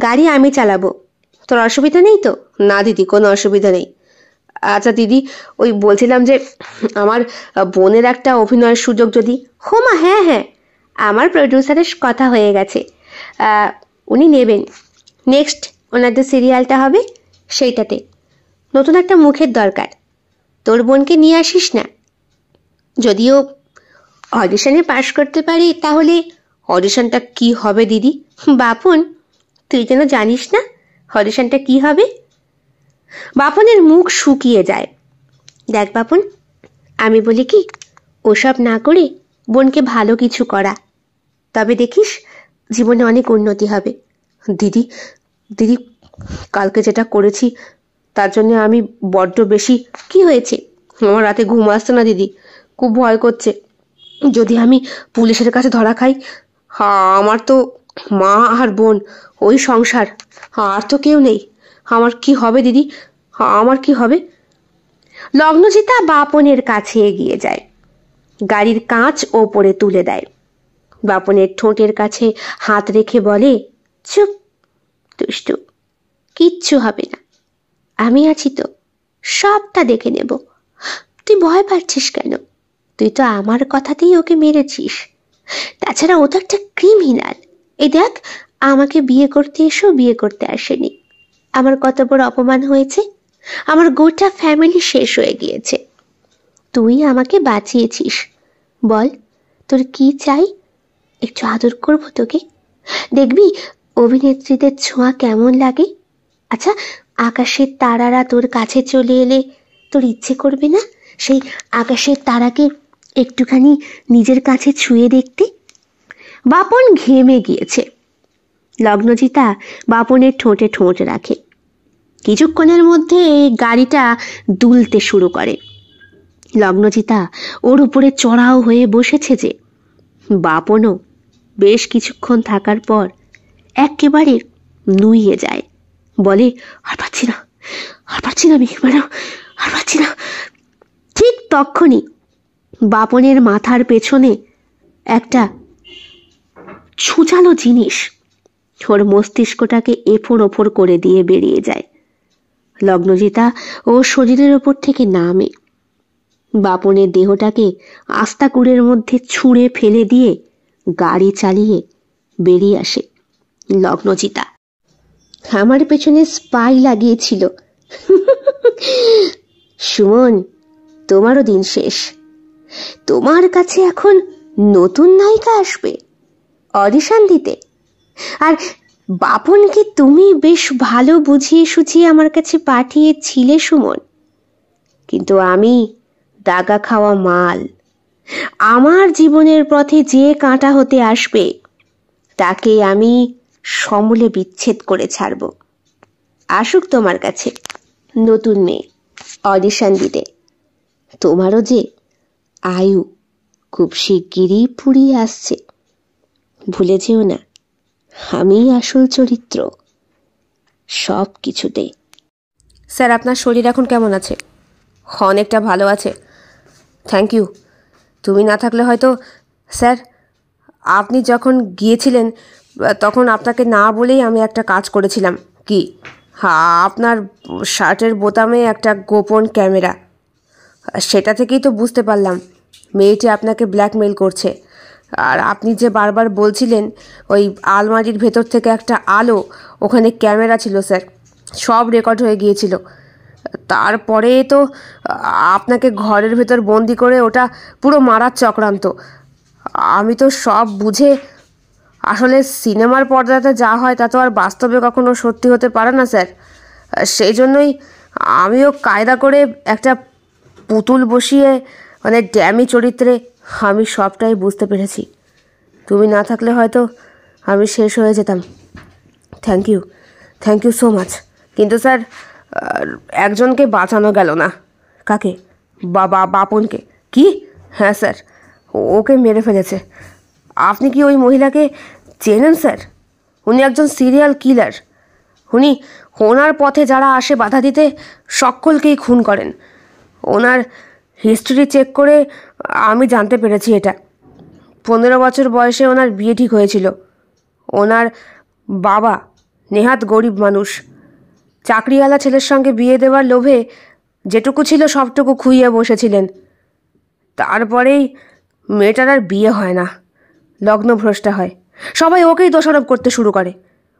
গাড়ি আমি চালাবো, তোর অসুবিধা নেই তো? না দিদি, কোনো অসুবিধা নেই। আচ্ছা দিদি, ওই বলছিলাম যে আমার বোনের একটা অভিনয়ের সুযোগ যদি। হোমা, হ্যাঁ হ্যাঁ, আমার প্রডিউসারের কথা হয়ে গেছে, উনি নেবেন। নেক্সট ওনার যে সিরিয়ালটা হবে সেইটাতে নতুন একটা মুখের দরকার। তোর বোনকে নিয়ে আসিস না। যদিও অডিশনে পাশ করতে পারি তাহলে। অডিশনটা কি হবে দিদি? বাপন, তুই যেন জানিস না অডিশনটা কি হবে? বাপনের মুখ শুকিয়ে যায়। দেখ বাপন, আমি বলি কি, ওসব না করে বোনকে ভালো কিছু করা, তবে দেখিস জীবনে অনেক উন্নতি হবে। দিদি দিদি কালকে যেটা করেছি তার জন্য আমি বড্ড বেশি। কি হয়েছে? আমার রাতে ঘুম আসছে না দিদি, খুব ভয় করছে। যদি আমি পুলিশের কাছে ধরা খাই, আমার তো মা আর বোন, ওই সংসার, আর তো কেউ নেই। আমার কি হবে দিদি, আমার কি হবে? লগ্নজিতা বাপনের কাছে এগিয়ে যায়, গাড়ির কাঁচ ওপরে তুলে দেয়, বাপনের ঠোঁটের কাছে হাত রেখে বলে, চুপ দুষ্টু, কিচ্ছু হবে না, আমি আছি তো, সবটা দেখে নেব। তুই ভয় পাচ্ছিস কেন? তুই তো আমার কথাতেই ওকে মেরেছিস। তাছাড়া ও তো একটা ক্রিমিনাল। এই দেখ, আমাকে বিয়ে করতে এসো বিয়ে করতে আসেনি। আমার কত বড় অপমান হয়েছে, আমার গোটা ফ্যামিলি শেষ হয়ে গিয়েছে। তুই আমাকে বাঁচিয়েছিস। বল, তোর কি চাই? একটু আদর করবো তোকে, দেখবি অভিনেত্রীদের ছোঁয়া কেমন লাগে। আচ্ছা, আকাশের তারারা তোর কাছে চলে এলে তোর ইচ্ছে করবে না সেই আকাশের তারাকে একটুখানি নিজের কাছে ছুঁয়ে দেখতে? বাপন ঘেমে গিয়েছে। লগ্নজিতা বাপনের ঠোঁটে ঠোঁট রাখে। কিছুক্ষণের মধ্যে গাড়িটা দুলতে শুরু করে। লগ্নজিতা ওর উপরে চড়াও হয়ে বসেছে যে। বাপনও বেশ কিছুক্ষণ থাকার পর একেবারে নুইয়ে যায়, বলে, আর পারছি না আমি ম্যাডাম, আর পারছি না। ঠিক তখনই বাপনের মাথার পেছনে একটা ছুচালো জিনিস ওর মস্তিষ্কটাকে এফোড় ওফোর করে দিয়ে বেরিয়ে যায়। লগ্নজিতা ও শরীরের ওপর থেকে নামে, বাপনের দেহটাকে আস্তাকুড়ের মধ্যে ছুঁড়ে ফেলে দিয়ে গাড়ি চালিয়ে বেরিয়ে আসে লগ্নজিতা। আমার পেছনে স্পাই লাগিয়েছিল। সুমন, তোমারও দিন শেষ। তোমার কাছে এখন নতুন নায়িকা আসবে অডিশন দিতে, আর বাপনকে তুমি বেশ ভালো বুঝিয়ে সুঝিয়ে আমার কাছে পাঠিয়েছিলে সুমন। কিন্তু আমি দাগা খাওয়া মাল। আমার জীবনের পথে যে কাঁটা হতে আসবে তাকে আমি সমূলে বিচ্ছেদ করে ছাড়ব। আসুক তোমার কাছে নতুন মেয়ে অডিশন দিতে। তোমারও যে আয়ু খুব শিগগিরই ফুরিয়ে আসছে। ভুলে যেও না, আমি আসল চরিত্র সব কিছুতে। স্যার, আপনার শরীর এখন কেমন আছে? অনেকটা ভালো আছে, থ্যাংক ইউ। তুমি না থাকলে হয়তো, স্যার, আপনি যখন গিয়েছিলেন তখন আপনাকে না বলেই আমি একটা কাজ করেছিলাম। কি? হ্যাঁ, আপনার শার্টের বোতামে একটা গোপন ক্যামেরা। সেটা থেকেই তো বুঝতে পারলাম মেয়েটি আপনাকে ব্ল্যাকমেল করছে। আর আপনি যে বারবার বলছিলেন ওই আলমারির ভেতর থেকে একটা আলো, ওখানে ক্যামেরা ছিল স্যার, সব রেকর্ড হয়ে গিয়েছিল। তারপরে তো আপনাকে ঘরের ভেতর বন্দি করে ওটা পুরো মারার চক্রান্ত। আমি তো সব বুঝে, আসলে সিনেমার পর্দাতে যা হয় তা তো আর বাস্তবে কখনো সত্যি হতে পারে না স্যার। সেই জন্যই আমিও কায়দা করে একটা পুতুল বসিয়ে, মানে ড্যামি চরিত্রে আমি সবটাই বুঝতে পেরেছি। তুমি না থাকলে হয়তো আমি শেষ হয়ে যেতাম। Thank you so much. কিন্তু স্যার, একজনকে বাঁচানো গেল না। কাকে? বাপনকে। কি? হ্যাঁ স্যার, ওকে মেরে ফেলেছে। আপনি কি ওই মহিলাকে চেনেন স্যার? উনি একজন সিরিয়াল কিলার। উনি ওনার পথে যারা আসে বাধা দিতে সকলকেই খুন করেন। ওনার হিস্ট্রি চেক করে আমি জানতে পেরেছি এটা। 15 বছর বয়সে ওনার বিয়ে ঠিক হয়েছিল। ওনার বাবা নেহাত গরিব মানুষ। চাকরিওয়ালা ছেলের সঙ্গে বিয়ে দেওয়ার লোভে যেটুকু ছিল সবটুকু খুইয়ে বসেছিলেন। তারপরেই মেয়েটার আর বিয়ে হয় না, লগ্নভ্রষ্টা হয়। সবাই ওকেই দোষারোপ করতে শুরু করে।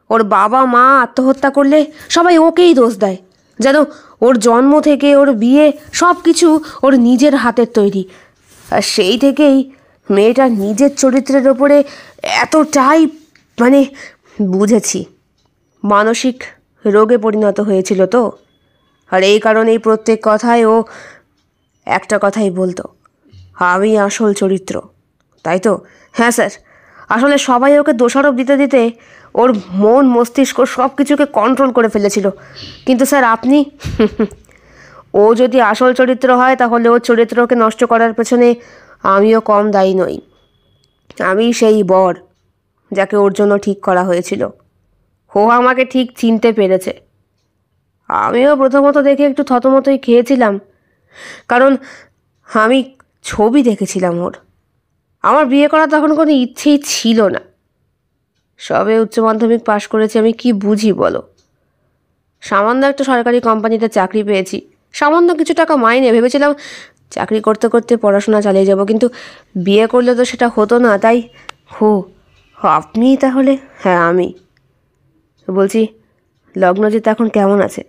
ওর বাবা মা আত্মহত্যা করলে সবাই ওকেই দোষ দেয়, যেন ওর জন্ম থেকে ওর বিয়ে সব কিছু ওর নিজের হাতের তৈরি। আর সেই থেকেই মেয়েটা নিজের চরিত্রের ওপরে এতটাই, মানে বুঝেছি, মানসিক রোগে পরিণত হয়েছিল তো। আর এই কারণেই প্রত্যেক কথায় ও একটা কথাই বলতো, আমি আসল চরিত্র। তাই তো? হ্যাঁ স্যার, আসলে সবাই ওকে দোষারোপ দিতে দিতে ওর মন মস্তিষ্ক সব কিছুকে কন্ট্রোল করে ফেলেছিল। কিন্তু স্যার আপনি ও যদি আসল চরিত্র হয় তাহলে ওর চরিত্রকে নষ্ট করার পেছনে আমিও কম দায়ী নই। আমি সেই বর যাকে ওর জন্য ঠিক করা হয়েছিল। ও আমাকে ঠিক চিনতে পেরেছে। আমিও প্রথমত দেখে একটু থতমতই খেয়েছিলাম, কারণ আমি ছবি দেখেছিলাম ওর। আমার বিয়ে করা তখন কোনো ইচ্ছেই ছিল না। সবে উচ্চ মাধ্যমিক পাশ করেছি, আমি কি বুঝি বলো? সামান্য একটা সরকারি কোম্পানিতে চাকরি পেয়েছি, সামান্য কিছু টাকা মাইনে। ভেবেছিলাম চাকরি করতে করতে পড়াশোনা চালিয়ে যাব, কিন্তু বিয়ে করলে তো সেটা হতো না। তাই আপনি তাহলে? হ্যাঁ আমি। বলছি, লগ্নজিৎ এখন কেমন আছে?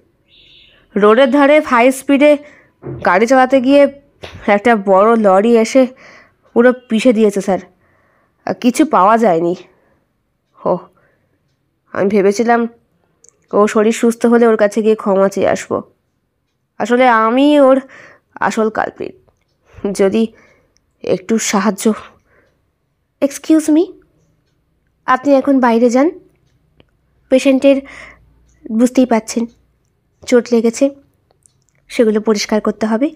রোডের ধারে হাই স্পিডে গাড়ি চালাতে গিয়ে একটা বড় লরি এসে পুরো পিষে দিয়েছে স্যার, কিছু পাওয়া যায়নি। আমি ভেবেছিলাম ও শরীর সুস্থ হলে ওর কাছে গিয়ে ক্ষমা চেয়ে আসবো। আসলে আমি ওর আসল কালপ্রিট। যদি একটু সাহায্য। এক্সকিউজ মি, আপনি এখন বাইরে যান। পেশেন্টের, বুঝতেই পাচ্ছেন, চোট লেগেছে, সেগুলো পরিষ্কার করতে হবে।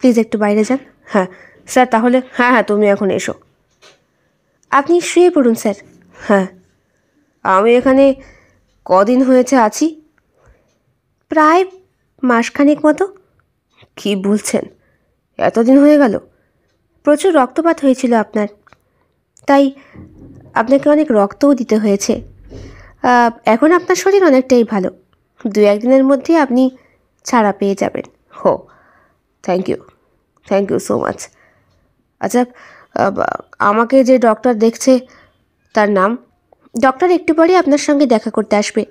প্লিজ একটু বাইরে যান। হ্যাঁ স্যার, তাহলে হ্যাঁ হ্যাঁ তুমি এখন এসো। আপনি শুয়ে পড়ুন স্যার। হ্যাঁ, আমি এখানে কদিন হয়েছে আছি? প্রায় মাসখানেক মতো। কি বলছেন, এতদিন হয়ে গেল? প্রচুর রক্তপাত হয়েছিল আপনার, তাই আপনাকে অনেক রক্তও দিতে হয়েছে। এখন আপনার শরীর অনেকটাই ভালো। 2-1 দিনের মধ্যে আপনি ছাড়া পেয়ে যাবেন। হো, থ্যাংক ইউ সো মাচ। আচ্ছা, আমাকে যে ডক্টর দেখছে তার নাম? ডক্টর একটু পরে আপনার সঙ্গে দেখা করতে আসবে।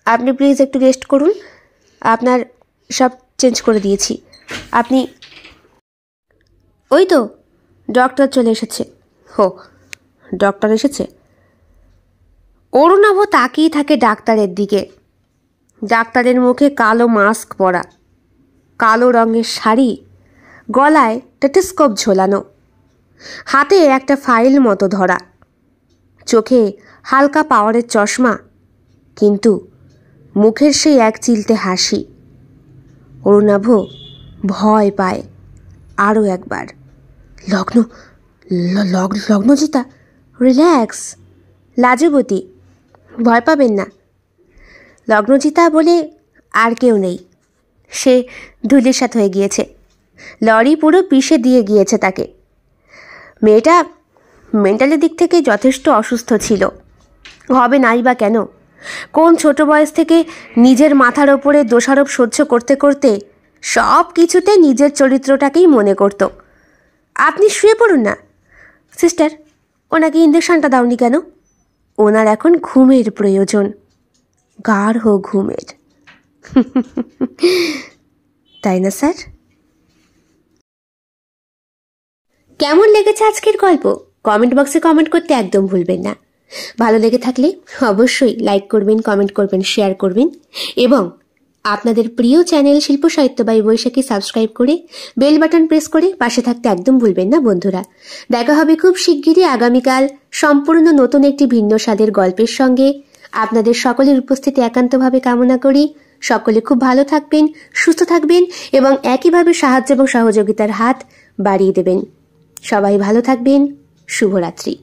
আপনি প্লিজ একটু রেস্ট করুন। আপনার সব চেঞ্জ করে দিয়েছি। আপনি ওই তো ডক্টর চলে এসেছে। হো, ডক্টর এসেছে? অরুণাভ তাকিয়ে থাকে ডাক্তারের দিকে। ডাক্তারের মুখে কালো মাস্ক পরা, কালো রঙের শাড়ি, গলায় টেলিস্কোপ ঝোলানো, হাতে একটা ফাইল মতো ধরা, চোখে হালকা পাওয়ারের চশমা, কিন্তু মুখের সেই এক চিলতে হাসি। অরুণাভ ভয় পায় আরও একবার। লগ্নজিতা, রিল্যাক্স। লাজুবতী, ভয় পাবেন না। লগ্নজিতা বলে আর কেউ নেই। সে ধুলিসাৎ হয়ে গিয়েছে। লরি পুরো পিষে দিয়ে গিয়েছে তাকে। মেয়েটা মেন্টালি দিক থেকে যথেষ্ট অসুস্থ ছিল। হবে নাই বা কেন? কোন ছোট বয়স থেকে নিজের মাথার ওপরে দোষারোপ সহ্য করতে করতে সব কিছুতে নিজের চরিত্রটাকেই মনে করত। আপনি শুয়ে পড়ুন না। সিস্টার, ওনাকে ইঞ্জেকশনটা দাওনি কেন? ওনার এখন ঘুমের প্রয়োজন, গাঢ় ঘুমের। তাই না স্যার? কেমন লেগেছে আজকের গল্প? কমেন্ট বক্সে কমেন্ট করতে একদম ভুলবেন না। ভালো লেগে থাকলে অবশ্যই লাইক করবেন, কমেন্ট করবেন, শেয়ার করবেন এবং আপনাদের প্রিয় চ্যানেল শিল্প সাহিত্য বাই বৈশাখী সাবস্ক্রাইব করে বেল বাটন প্রেস করে পাশে থাকতে একদম ভুলবেন না বন্ধুরা। দেখা হবে খুব শিগগিরই আগামীকাল সম্পূর্ণ নতুন একটি ভিন্ন স্বাদের গল্পের সঙ্গে। আপনাদের সকলের উপস্থিতি একান্তভাবে কামনা করি। সকলে খুব ভালো থাকবেন, সুস্থ থাকবেন এবং একইভাবে সাহায্য এবং সহযোগিতার হাত বাড়িয়ে দেবেন। সবাই ভালো থাকবেন। শুভরাত্রি।